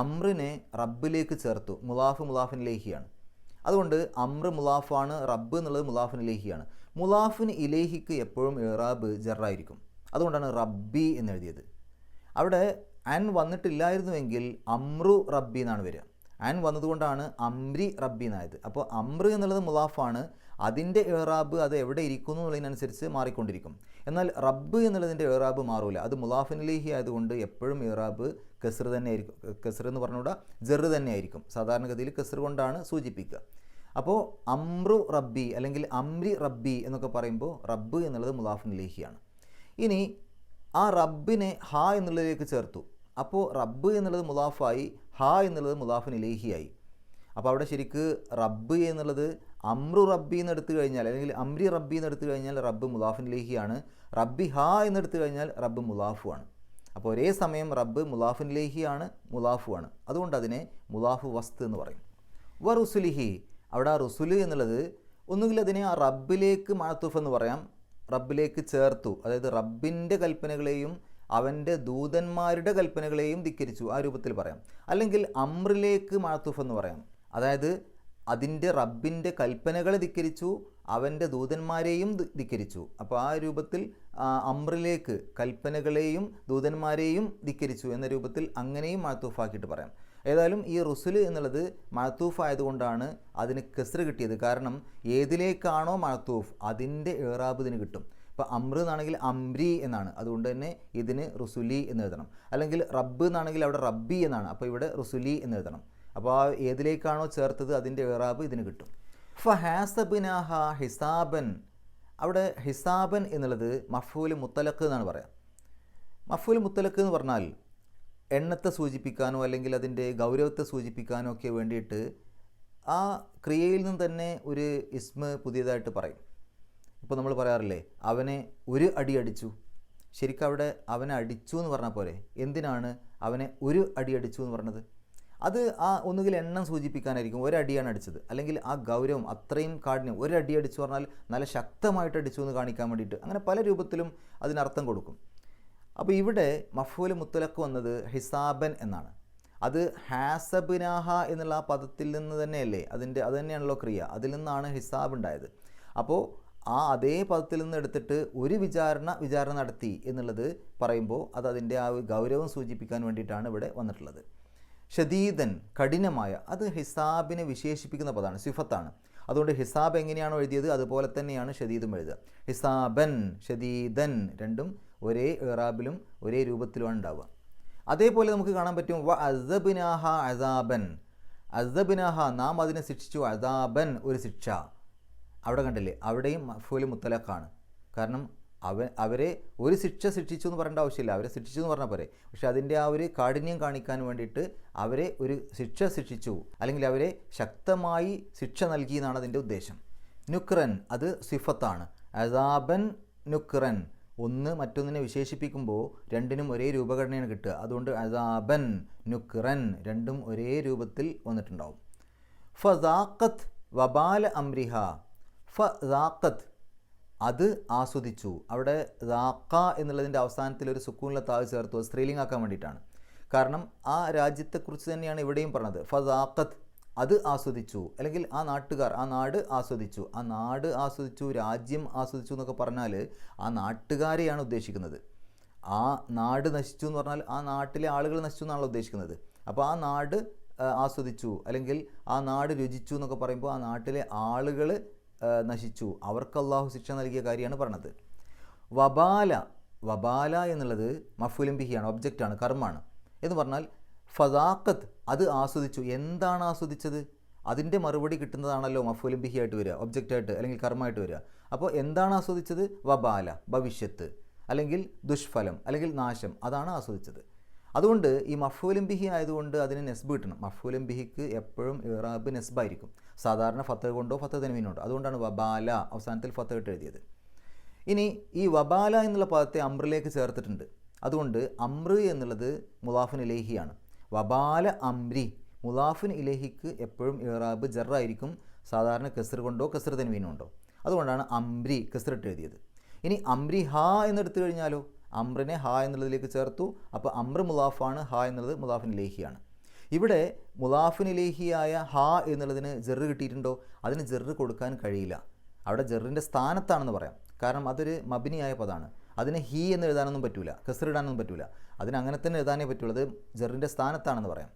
അമ്രിനെ റബ്ബിലേക്ക് ചേർത്തു. മുലാഫ് മുലാഫിൻ ഇലൈഹിയാണ്. അതുകൊണ്ട് അമ്ര മുലാഫാണ്, റബ്ബ് എന്നുള്ളത് മുലാഫിൻ ഇലൈഹിയാണ്. മുലാഫിൻ ഇലൈഹിക്ക് എപ്പോഴും ഇറാബ് ജറായിരിക്കും. അതുകൊണ്ടാണ് റബ്ബി എന്നെഴുതിയത്. അവിടെ അൻ വന്നിട്ടില്ലായിരുന്നുവെങ്കിൽ അമ്രു റബ്ബി എന്നാണ് വരിക. അൻ വന്നതുകൊണ്ടാണ് അംരി റബ്ബി എന്നായത്. അപ്പോൾ അമ്ര എന്നുള്ളത് മുലാഫാണ്, അതിൻ്റെ ഇറാബ് അത് എവിടെ ഇരിക്കുന്നു എന്നുള്ളതിനനുസരിച്ച് മാറിക്കൊണ്ടിരിക്കും. എന്നാൽ റബ്ബ് എന്നുള്ളതിൻ്റെ ഇറാബ് മാറൂല, അത് മുലാഫിൻ ഇലൈഹി ആയതുകൊണ്ട് എപ്പോഴും ഇറാബ് കസ്ർ തന്നെ ആയിരിക്കും. കസ്ർ എന്ന് പറഞ്ഞുകൂടാ, ജെറ് തന്നെ ആയിരിക്കും. സാധാരണഗതിയിൽ കസ്ർ കൊണ്ടാണ് സൂചിപ്പിക്കുക. അപ്പോൾ അമ്രു റബ്ബി അല്ലെങ്കിൽ അംരി റബ്ബി എന്നൊക്കെ പറയുമ്പോൾ റബ്ബ് എന്നുള്ളത് മുലാഫിൻ ഇലൈഹിയാണ്. ഇനി ആ റബ്ബിനെ ഹ എന്നുള്ളതിലേക്ക് ചേർത്തു. അപ്പോൾ റബ്ബ് എന്നുള്ളത് മുലാഫായി, ഹ എന്നുള്ളത് മുലാഫിൻ ഇലൈഹിയായി. അപ്പോൾ അവിടെ ശരിക്ക് റബ്ബ് എന്നുള്ളത് അമ്രു റബ്ബി എന്ന് എടുത്തു കഴിഞ്ഞാൽ, അല്ലെങ്കിൽ അംരി റബ്ബി എന്ന് എടുത്തു കഴിഞ്ഞാൽ റബ്ബ് മുലാഫിൻ ഇലൈഹിയാണ്. റബ്ബി ഹ എന്നെടുത്തു കഴിഞ്ഞാൽ റബ്ബ് മുലാഫുമാണ്. അപ്പോൾ ഒരേ സമയം റബ്ബ് മുലാഫിൻ ഇലൈഹിയാണ്, മുലാഫുമാണ്. അതുകൊണ്ട് അതിനെ മുലാഫു വസ്ത് എന്ന് പറയും. വ റുസുലിഹി, അവിടെ ആ റുസുല് എന്നുള്ളത് ഒന്നുകിൽ അതിനെ ആ റബ്ബിലേക്ക് മഅ്തൂഫ് എന്ന് പറയാം, റബ്ബിലേക്ക് ചേർത്തു, അതായത് റബ്ബിൻ്റെ കൽപ്പനകളെയും അവൻ്റെ ദൂതന്മാരുടെ കൽപ്പനകളെയും ധിക്കരിച്ചു, ആ രൂപത്തിൽ പറയാം. അല്ലെങ്കിൽ അമ്രിലേക്ക് മഅ്തൂഫ് എന്ന് പറയാം, അതായത് അതിൻ്റെ റബ്ബിൻ്റെ കൽപ്പനകളെ ധിക്കരിച്ചു, അവൻ്റെ ദൂതന്മാരെയും ധിക്കരിച്ചു. അപ്പോൾ ആ രൂപത്തിൽ അമ്രിലേക്ക് കൽപ്പനകളെയും ദൂതന്മാരെയും ധിക്കരിച്ചു എന്ന രൂപത്തിൽ അങ്ങനെയും മഅ്തൂഫാക്കിയിട്ട് പറയാം. ഏതായാലും ഈ റുസുല് എന്നുള്ളത് മഅ്തൂഫ് ആയതുകൊണ്ടാണ് അതിന് കസ്ർ കിട്ടിയത്. കാരണം ഏതിലേക്കാണോ മഅ്തൂഫ് അതിൻ്റെ ഇറാബ് ഇതിന് കിട്ടും. ഇപ്പോൾ അമ്ര എന്നാണെങ്കിൽ അംരി എന്നാണ്, അതുകൊണ്ട് തന്നെ ഇതിന് റുസുലി എന്ന് എഴുതണം. അല്ലെങ്കിൽ റബ്ബ് എന്നാണെങ്കിൽ അവിടെ റബ്ബി എന്നാണ്, അപ്പോൾ ഇവിടെ റുസുലി എന്ന് എഴുതണം. അപ്പോൾ ആ ഏതിലേക്കാണോ ചേർത്തത് അതിൻ്റെ ഇറാബ് ഇതിന് കിട്ടും. ഫഹാസബ്നാഹ ഹിസാബൻ, അവിടെ ഹിസാബൻ എന്നുള്ളത് മഫ്ഊൽ മുത്തലഖ് എന്നാണ് പറയാം. മഫ്ഊൽ മുത്തലഖ് എന്ന് പറഞ്ഞാൽ എണ്ണത്തെ സൂചിപ്പിക്കാനോ അല്ലെങ്കിൽ അതിൻ്റെ ഗൗരവത്തെ സൂചിപ്പിക്കാനോ ഒക്കെ വേണ്ടിയിട്ട് ആ ക്രിയയിൽ നിന്ന് തന്നെ ഒരു ഇസ്മ പുതിയതായിട്ട് പറയും. ഇപ്പോൾ നമ്മൾ പറയാറില്ലേ, അവനെ ഒരു അടി അടിച്ചു. ശരിക്കും അവിടെ അവനെ അടിച്ചു എന്ന് പറഞ്ഞാൽ പോലെ, എന്തിനാണ് അവനെ ഒരു അടി അടിച്ചു എന്ന് പറഞ്ഞത്? അത് ആ ഒന്നുകിൽ എണ്ണം സൂചിപ്പിക്കാനായിരിക്കും, ഒരടിയാണ് അടിച്ചത്. അല്ലെങ്കിൽ ആ ഗൗരവം അത്രയും കാഠിന്യം, ഒരടി അടിച്ചു പറഞ്ഞാൽ നല്ല ശക്തമായിട്ട് അടിച്ചു എന്ന് കാണിക്കാൻ വേണ്ടിയിട്ട്, അങ്ങനെ പല രൂപത്തിലും അതിനർത്ഥം കൊടുക്കും. അപ്പോൾ ഇവിടെ മഫ്ഊൽ മുത്തലഖ് വന്നത് ഹിസാബൻ എന്നാണ്. അത് ഹാസബ്നാഹ എന്നുള്ള ആ പദത്തിൽ നിന്ന് തന്നെയല്ലേ, അത് തന്നെയാണല്ലോ ക്രിയ, അതിൽ നിന്നാണ് ഹിസാബ് ഉണ്ടായത്. അപ്പോൾ ആ അതേ പദത്തിൽ നിന്ന് എടുത്തിട്ട് ഒരു വിചാരണ നടത്തി എന്നുള്ളത് പറയുമ്പോൾ അത് അതിൻ്റെ ആ ഗൗരവം സൂചിപ്പിക്കാൻ വേണ്ടിയിട്ടാണ് ഇവിടെ വന്നിട്ടുള്ളത്. ഷദീദൻ, കഠിനമായ, അത് ഹിസാബിനെ വിശേഷിപ്പിക്കുന്ന പദമാണ്, സിഫത്താണ്. അതുകൊണ്ട് ഹിസാബ് എങ്ങനെയാണോ എഴുതിയത് അതുപോലെ തന്നെയാണ് ഷദീദും എഴുതുക. ഹിസാബൻ, ഷദീദൻ രണ്ടും ഒരേ ഇറാബിലും ഒരേ രൂപത്തിലുമാണ് ഉണ്ടാവുക. അതേപോലെ നമുക്ക് കാണാൻ പറ്റും വ അസബ്നാഹ അസാബൻ, അസബ്നാഹ നാം അതിനെ ശിക്ഷിച്ചു, അസാബൻ ഒരു ശിക്ഷ. അവിടെ കണ്ടില്ലേ, അവിടെയും മഫ്ഊൽ മുത്തലഖാണ്. കാരണം അവരെ ഒരു ശിക്ഷ ശിക്ഷിച്ചു എന്ന് പറയേണ്ട ആവശ്യമില്ല, അവരെ ശിക്ഷിച്ചു എന്ന് പറഞ്ഞാൽ പോരെ. പക്ഷെ അതിൻ്റെ ആ ഒരു കാഠിന്യം കാണിക്കാൻ വേണ്ടിയിട്ട് അവരെ ഒരു ശിക്ഷ ശിക്ഷിച്ചു, അല്ലെങ്കിൽ അവരെ ശക്തമായി ശിക്ഷ നൽകി എന്നാണ് അതിൻ്റെ ഉദ്ദേശം. നുക്രൻ, അത് സിഫത്താണ്. അസാബൻ നുക്രൻ, ഒന്ന് മറ്റൊന്നിനെ വിശേഷിപ്പിക്കുമ്പോൾ രണ്ടിനും ഒരേ രൂപഘടനയാണ് കിട്ടുക. അതുകൊണ്ട് അസാബൻ നുക്രൻ രണ്ടും ഒരേ രൂപത്തിൽ വന്നിട്ടുണ്ടാവും. ഫസാഖത്ത് വബാല അംരിഹ, ഫസാഖത്ത് അത് ആസ്വദിച്ചു. അവിടെ ദാഖ എന്നുള്ളതിൻ്റെ അവസാനത്തിൽ ഒരു സുക്കൂനിലെ താഴ് ചേർത്തു, സ്ത്രീലിംഗാക്കാൻ വേണ്ടിയിട്ടാണ്. കാരണം ആ രാജ്യത്തെക്കുറിച്ച് തന്നെയാണ് ഇവിടെയും പറഞ്ഞത്. ഫസാഖത്ത് അത് ആസ്വദിച്ചു, അല്ലെങ്കിൽ ആ നാട്ടുകാർ, ആ നാട് ആസ്വദിച്ചു. ആ നാട് ആസ്വദിച്ചു, രാജ്യം ആസ്വദിച്ചു എന്നൊക്കെ പറഞ്ഞാൽ ആ നാട്ടുകാരെയാണ് ഉദ്ദേശിക്കുന്നത്. ആ നാട് നശിച്ചു എന്ന് പറഞ്ഞാൽ ആ നാട്ടിലെ ആളുകൾ നശിച്ചു എന്നാണല്ലോ ഉദ്ദേശിക്കുന്നത്. അപ്പോൾ ആ നാട് ആസ്വദിച്ചു, അല്ലെങ്കിൽ ആ നാട് രുചിച്ചു എന്നൊക്കെ പറയുമ്പോൾ ആ നാട്ടിലെ ആളുകൾ നശിച്ചു, അവർക്ക് അള്ളാഹു ശിക്ഷ നൽകിയ കാര്യമാണ് പറഞ്ഞത്. വബാല, വബാല എന്നുള്ളത് മഫ്ഊലും ബിഹിയാണ്, ഒബ്ജക്റ്റാണ്, കർമ്മാണ്. എന്ന് പറഞ്ഞാൽ ഫസാഖത്ത് അത് ആസ്വദിച്ചു. എന്താണ് ആസ്വദിച്ചത്? അതിൻ്റെ മറുപടി കിട്ടുന്നതാണല്ലോ മഫ്ഊലും ബിഹി ആയിട്ട് വരിക, ഒബ്ജക്റ്റായിട്ട് അല്ലെങ്കിൽ കർമ്മമായിട്ട് വരിക. അപ്പോൾ എന്താണ് ആസ്വദിച്ചത്? വബാല, ഭവിഷ്യത്ത്, അല്ലെങ്കിൽ ദുഷ്ഫലം, അല്ലെങ്കിൽ നാശം, അതാണ് ആസ്വദിച്ചത്. അതുകൊണ്ട് ഈ മഫ്ഊലും ബിഹി ആയതുകൊണ്ട് അതിന് നെസ്ബ് കിട്ടണം. മഫ്ഊലും ബിഹിക്ക് എപ്പോഴും ഇറാബ് നെസ്ബായിരിക്കും, സാധാരണ ഫത്ത് കൊണ്ടോ ഫത്ത് തൻവീനുണ്ടോ. അതുകൊണ്ടാണ് വബാല അവസാനത്തിൽ ഫത്ത് ഇട്ട് എഴുതിയത്. ഇനി ഈ വബാല എന്നുള്ള പദത്തെ അമ്രിലേക്ക് ചേർത്തിട്ടുണ്ട്. അതുകൊണ്ട് അമ്ര എന്നുള്ളത് മുലാഫിൻ ഇലൈഹിയാണ്. വബാല അംരി, മുലാഫിൻ ഇലൈഹിക്ക് എപ്പോഴും ഇറാബ് ജറായിരിക്കും, സാധാരണ കസ്ർ കൊണ്ടോ കസ്ർ തൻവീനുണ്ടോ. അതുകൊണ്ടാണ് അംരി കസ്റിട്ട് എഴുതിയത്. ഇനി അംരി ഹ എന്നെടുത്തു കഴിഞ്ഞാലോ, അമ്രിനെ ഹ എന്നുള്ളതിലേക്ക് ചേർത്തു. അപ്പോൾ അമ്ര മുലാഫാണ്, ഹ എന്നുള്ളത് മുലാഫിൻ ഇലൈഹിയാണ്. ഇവിടെ മുലാഫിൻ ഇലൈഹിയായ ഹ എന്നുള്ളതിന് ജെറ് കിട്ടിയിട്ടുണ്ടോ? അതിന് ജെറ് കൊടുക്കാൻ കഴിയില്ല. അവിടെ ജെറിൻ്റെ സ്ഥാനത്താണെന്ന് പറയാം. കാരണം അതൊരു മബിനിയായ പദമാണ്. അതിന് ഹി എന്ന് എഴുതാനൊന്നും പറ്റില്ല, കസറിടാനൊന്നും പറ്റില്ല. അതിന് അങ്ങനെ തന്നെ എഴുതാനേ പറ്റുള്ളൂ. അത് ജെറിൻ്റെ സ്ഥാനത്താണെന്ന് പറയാം.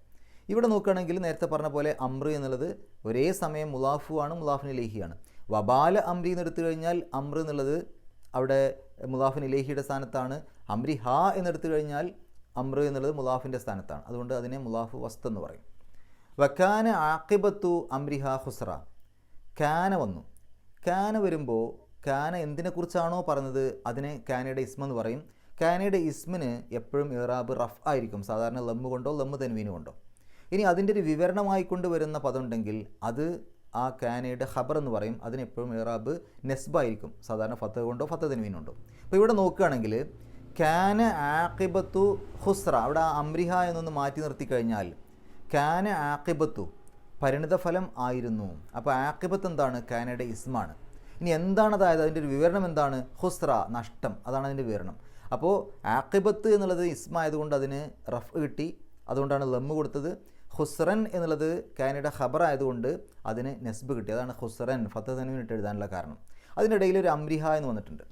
ഇവിടെ നോക്കുകയാണെങ്കിൽ നേരത്തെ പറഞ്ഞ പോലെ അമ്ര എന്നുള്ളത് ഒരേ സമയം മുലാഫുമാണ്, മുലാഫിൻ ഇലൈഹിയാണ്. വബാല അമ്രി എന്ന് എടുത്തു കഴിഞ്ഞാൽ അമ്ര എന്നുള്ളത് അവിടെ മുലാഫിൻ ഇലൈഹിയുടെ സ്ഥാനത്താണ്. അമ്രി ഹ എന്നെടുത്തു കഴിഞ്ഞാൽ അമ്ര എന്നുള്ളത് മുലാഫിൻ്റെ സ്ഥാനത്താണ്. അതുകൊണ്ട് അതിനെ മുലാഫു വസ്ത് എന്ന് പറയും. വക്കാന ആഖിബത്തു അമ്രിഹ ഖുസ്റ. കാന വന്നു. കാന വരുമ്പോൾ കാന എന്തിനെക്കുറിച്ചാണോ പറഞ്ഞത് അതിനെ കാനയുടെ ഇസ്മ എന്ന് പറയും. കാനയുടെ ഇസ്മിന് എപ്പോഴും ഇറാബ് റഫ് ആയിരിക്കും, സാധാരണ ലമ്മ് കൊണ്ടോ ലമ്മ് തൻവീന് കൊണ്ടോ. ഇനി അതിൻ്റെ ഒരു വിവരണമായിക്കൊണ്ട് വരുന്ന പദം ഉണ്ടെങ്കിൽ അത് ആ കാനയുടെ ഖബർ എന്ന് പറയും. അതിനെപ്പോഴും ഇറാബ് നെസ്ബായിരിക്കും, സാധാരണ ഫത്ത് കൊണ്ടോ ഫത്ത് തൻവീനുണ്ടോ. അപ്പോൾ ഇവിടെ നോക്കുകയാണെങ്കിൽ കാന ആഖിബത്തു ഖുസ്റ, അവിടെ ആ അമ്രിഹ എന്നൊന്ന് മാറ്റി നിർത്തി കഴിഞ്ഞാൽ കാന ആഖിബത്തു പരിണിത ഫലം ആയിരുന്നു. അപ്പോൾ ആഖിബത്ത് എന്താണ്? കാനയുടെ ഇസ്മാണ്. ഇനി എന്താണ് അതായത് അതിൻ്റെ ഒരു വിവരണം എന്താണ്? ഖുസ്റ, നഷ്ടം, അതാണ് അതിൻ്റെ വിവരണം. അപ്പോൾ ആഖിബത്ത് എന്നുള്ളത് ഇസ്മായതുകൊണ്ട് അതിന് റഫ് കിട്ടി, അതുകൊണ്ടാണ് ലമ്മ് കൊടുത്തത്. ഖുസ്റൻ എന്നുള്ളത് കാനയുടെ ഖബർ ആയതുകൊണ്ട് അതിന് നെസ്ബ് കിട്ടി, അതാണ് ഖുസ്റൻ ഫത്ത് തൻവീനിട്ട് എഴുതാനുള്ള കാരണം. അതിനിടയിൽ ഒരു അമ്രിഹ എന്ന് വന്നിട്ടുണ്ട്.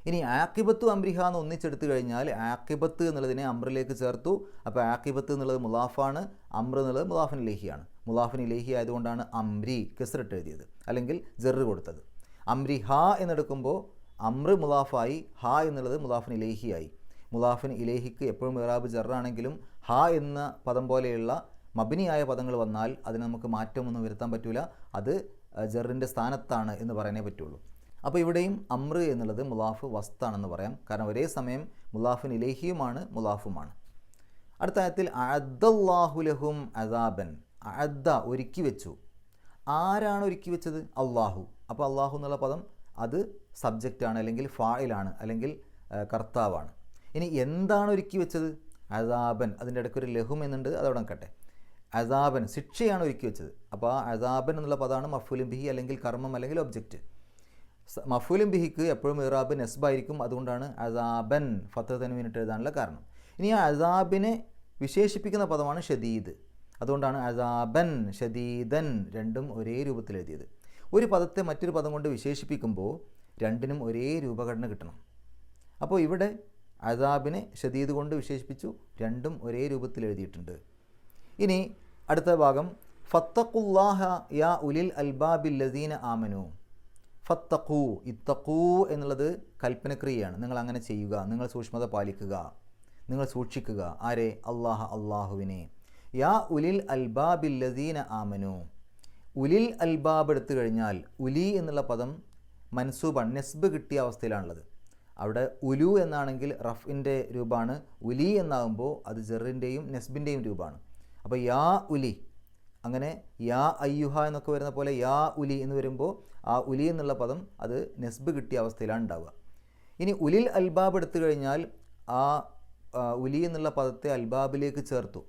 ഇനി ആഖിബത്തു അമ്രിഹ എന്ന് ഒന്നിച്ചെടുത്തു കഴിഞ്ഞാൽ ആഖിബത്ത് എന്നുള്ളതിനെ അമ്രിലേക്ക് ചേർത്തു. അപ്പോൾ ആഖിബത്ത് എന്നുള്ളത് മുലാഫാണ്, അമ്ര എന്നുള്ളത് മുലാഫിൻ ഇലൈഹിയാണ്. മുലാഫിൻ ഇലൈഹി ആയതുകൊണ്ടാണ് അമ്രി കസ്റിട്ട് എഴുതിയത്, അല്ലെങ്കിൽ ജെറ് കൊടുത്തത്. അമ്രി ഹ എന്നെടുക്കുമ്പോൾ അമ്ര മുലാഫായി, ഹ എന്നുള്ളത് മുലാഫിൻ ഇലൈഹിയായി. മുലാഫിൻ ഇലൈഹിക്ക് എപ്പോഴും ഇറാബ് ജറാണെങ്കിലും ഹ എന്ന പദം പോലെയുള്ള മബിനിയായ പദങ്ങൾ വന്നാൽ അതിന് നമുക്ക് മാറ്റമൊന്നും വരുത്താൻ പറ്റില്ല, അത് ജറിൻ്റെ സ്ഥാനത്താണ് എന്ന് പറയാനേ പറ്റുള്ളൂ. അപ്പോൾ ഇവിടെയും അമ്ര എന്നുള്ളത് മുലാഫ് വസ്താണെന്ന് പറയാം, കാരണം ഒരേ സമയം മുലാഫിൻ ഇലൈഹിയുമാണ് മുലാഫുമാണ്. അടുത്ത ആയത്തിൽ അഅദ്ദല്ലാഹു ലഹും അദാബൻ. അഅദ്ദ ഒരുക്കി വെച്ചു. ആരാണ് ഒരുക്കി വെച്ചത്? അള്ളാഹു. അപ്പോൾ അള്ളാഹു എന്നുള്ള പദം അത് സബ്ജക്റ്റാണ്, അല്ലെങ്കിൽ ഫായിലാണ്, അല്ലെങ്കിൽ കർത്താവാണ്. ഇനി എന്താണ് ഒരുക്കി വെച്ചത്? അദാബൻ. അതിൻ്റെ ഇടയ്ക്കൊരു ലഹും എന്നുണ്ട്, അതവിടെ നിൽക്കട്ടെ. അദാബൻ ശിക്ഷയാണ് ഒരുക്കി വെച്ചത്. അപ്പോൾ ആ അദാബൻ എന്നുള്ള പദമാണ് മഫ്ഊലുൻ ബിഹി, അല്ലെങ്കിൽ കർമ്മം, അല്ലെങ്കിൽ ഒബ്ജക്റ്റ്. മഫ്ഊലുൻ ബിഹിക്ക് എപ്പോഴും ഇറാബ് നെസ്ബായിരിക്കും, അതുകൊണ്ടാണ് അദാബൻ ഫത്ത് തൻവീനിട്ട് എഴുതാനുള്ള കാരണം. ഇനി ആ അദാബിനെ വിശേഷിപ്പിക്കുന്ന പദമാണ് ഷദീദ്, അതുകൊണ്ടാണ് അദാബൻ ഷദീദൻ രണ്ടും ഒരേ രൂപത്തിൽ എഴുതിയത്. ഒരു പദത്തെ മറ്റൊരു പദം കൊണ്ട് വിശേഷിപ്പിക്കുമ്പോൾ രണ്ടിനും ഒരേ രൂപഘടന കിട്ടണം. അപ്പോൾ ഇവിടെ അദാബിനെ ഷദീദ് കൊണ്ട് വിശേഷിപ്പിച്ചു, രണ്ടും ഒരേ രൂപത്തിൽ എഴുതിയിട്ടുണ്ട്. ഇനി അടുത്ത ഭാഗം ഫത്തഖുല്ലാഹ യാ ഉലിൽ അൽബാബിൽ ലദീന ആമനു. ഫത്തഖൂ, ഇത്തഖൂ എന്നുള്ളത് കൽപ്പനക്രിയയാണ്. നിങ്ങൾ അങ്ങനെ ചെയ്യുക, നിങ്ങൾ സൂക്ഷ്മത പാലിക്കുക, നിങ്ങൾ സൂക്ഷിക്കുക. ആരെ? അള്ളാഹുവിനെ. യാ ഉലിൽ അൽബാബിൽ ലദീന ആമനു. ഉലിൽ അൽബാബ് എടുത്തു കഴിഞ്ഞാൽ ഉലി എന്നുള്ള പദം മൻസൂബാണ്, നെസ്ബ് കിട്ടിയ അവസ്ഥയിലാണുള്ളത്. അവിടെ ഉലു എന്നാണെങ്കിൽ റഫിൻ്റെ രൂപമാണ്, ഉലി എന്നാകുമ്പോൾ അത് ജെറിൻ്റെയും നെസ്ബിൻ്റെയും രൂപമാണ്. അപ്പോൾ യാ ഉലി, അങ്ങനെ യാ അയ്യുഹ എന്നൊക്കെ വരുന്ന പോലെ യാ ഉലി എന്ന് വരുമ്പോൾ ആ ഉലി എന്നുള്ള പദം അത് നെസ്ബ് കിട്ടിയ അവസ്ഥയിലാണ് ഉണ്ടാവുക. ഇനി ഉലിൽ അൽബാബ് എടുത്തു കഴിഞ്ഞാൽ ആ ഉലി എന്നുള്ള പദത്തെ അൽബാബിലേക്ക് ചേർത്തു.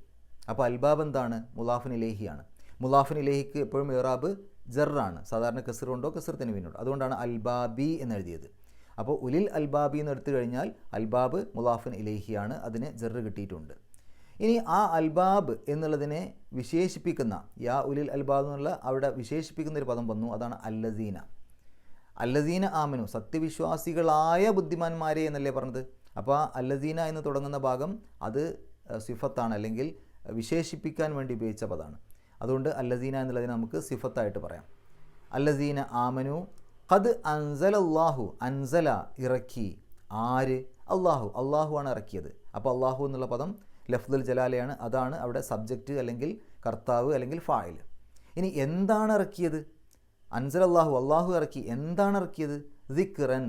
അപ്പോൾ അൽബാബ് എന്താണ്? മുലാഫിൻ ഇലൈഹിയാണ്. മുലാഫിൻ ഇലൈഹിക്ക് എപ്പോഴും ഇറാബ് ജറാണ്, സാധാരണ കസർ കൊണ്ടോ കസർ തൻവീനുണ്ടോ, അതുകൊണ്ടാണ് അൽബാബി എന്നെഴുതിയത്. അപ്പോൾ ഉലിൽ അൽബാബി എന്ന് എടുത്തു കഴിഞ്ഞാൽ അൽബാബ് മുലാഫിൻ ഇലൈഹിയാണ്, അതിന് ജറ് കിട്ടിയിട്ടുണ്ട്. ഇനി ആ അൽബാബ് എന്നുള്ളതിനെ വിശേഷിപ്പിക്കുന്ന യാ ഉലിൽ അൽബാബ് എന്നുള്ള അവിടെ വിശേഷിപ്പിക്കുന്ന ഒരു പദം വന്നു, അതാണ് അല്ലദീന. അല്ലദീന ആമനു, സത്യവിശ്വാസികളായ ബുദ്ധിമാന്മാരെ എന്നല്ലേ പറഞ്ഞത്. അപ്പോൾ അല്ലദീന എന്ന് തുടങ്ങുന്ന ഭാഗം അത് സിഫത്താണ്, അല്ലെങ്കിൽ വിശേഷിപ്പിക്കാൻ വേണ്ടി ഉപയോഗിച്ച പദമാണ്. അതുകൊണ്ട് അല്ലദീന എന്നുള്ളതിനെ നമുക്ക് സിഫത്തായിട്ട് പറയാം. അല്ലദീന ആമനു ഖദ് അൻസലല്ലാഹു, അൻസല ഇറക്കി. ആര്? അള്ളാഹു. അള്ളാഹുവാണ് ഇറക്കിയത്. അപ്പോൾ അള്ളാഹു എന്നുള്ള പദം ലഫ്ദുൽ ജലാലയാണ്, അതാണ് അവിടെ സബ്ജക്റ്റ്, അല്ലെങ്കിൽ കർത്താവ്, അല്ലെങ്കിൽ ഫായിൽ. ഇനി എന്താണ് ഇറക്കിയത്? അൻസലല്ലാഹു, അള്ളാഹു ഇറക്കി. എന്താണ് ഇറക്കിയത്? ദിക്റൻ,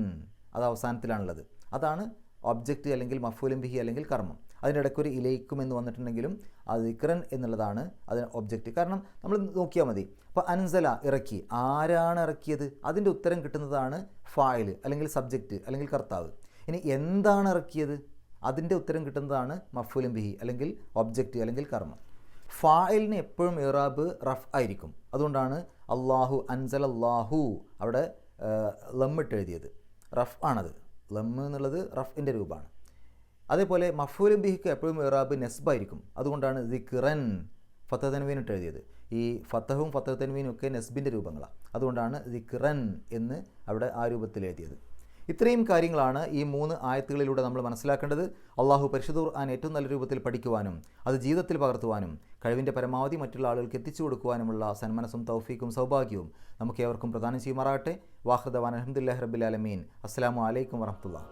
അത് അവസാനത്തിലാണുള്ളത്, അതാണ് ഒബ്ജക്റ്റ്, അല്ലെങ്കിൽ മഫ്ഊലുൻ ബിഹി, അല്ലെങ്കിൽ കർമ്മം. അതിൻ്റെ ഇടയ്ക്കൊരു ഇലൈക്കും എന്ന് വന്നിട്ടുണ്ടെങ്കിലും അത് ദിക്റൻ എന്നുള്ളതാണ് അതിന് ഒബ്ജക്റ്റ്. കാരണം നമ്മൾ നോക്കിയാൽ മതി. അപ്പോൾ അൻസല ഇറക്കി, ആരാണ് ഇറക്കിയത്? അതിൻ്റെ ഉത്തരം കിട്ടുന്നതാണ് ഫായിൽ, അല്ലെങ്കിൽ സബ്ജക്റ്റ്, അല്ലെങ്കിൽ കർത്താവ്. ഇനി എന്താണ് ഇറക്കിയത്? അതിൻ്റെ ഉത്തരം കിട്ടുന്നതാണ് മഫ്ഊലുൻ ബിഹി, അല്ലെങ്കിൽ ഒബ്ജക്റ്റ്, അല്ലെങ്കിൽ കർമ്മം. ഫായിലിന് എപ്പോഴും ഇറാബ് റഫ് ആയിരിക്കും, അതുകൊണ്ടാണ് അള്ളാഹു അൻസലല്ലാഹു അവിടെ ലമ്മിട്ട് എഴുതിയത്. റഫ് ആണത്, ലമ്മ് എന്നുള്ളത് റഫിൻ്റെ രൂപമാണ്. അതേപോലെ മഫൂലും ബിഹിക്ക് എപ്പോഴും ഇറാബ് നെസ്ബായിരിക്കും. അതുകൊണ്ടാണ് ദിക്റൻ ഫത്തഹ് തൻവീനിട്ട് എഴുതിയത്. ഈ ഫത്തഹും ഫത്തഹ് തൻവീനും ഒക്കെ നെസ്ബിൻ്റെ രൂപങ്ങളാണ്. അതുകൊണ്ടാണ് ദിക്റൻ എന്ന് അവിടെ ആ രൂപത്തിൽ എഴുതിയത്. ഇത്രയും കാര്യങ്ങളാണ് ഈ 3 ആയത്തുകളിലൂടെ നമ്മൾ മനസ്സിലാക്കേണ്ടത്. അള്ളാഹു പരിശുദ്ധ ഖുർആൻ ഏറ്റവും നല്ല രൂപത്തിൽ പഠിക്കുവാനും അത് ജീവിതത്തിൽ പകർത്തുവാനും കഴിവിൻ്റെ പരമാവധി മറ്റുള്ള ആളുകൾക്ക് എത്തിച്ചു കൊടുക്കുവാനുമുള്ള സന്മനസ്സും തൗഫീക്കും സൗഭാഗ്യവും നമുക്ക് ഏവർക്കും പ്രദാനം ചെയ്യുമാറാകട്ടെ. വാഹൃദവാൻ അൽഹംദുലില്ലാഹി റബ്ബിൽ ആലമീൻ. അസ്സലാമു അലൈക്കും വറഹ്മത്തുള്ളാഹി.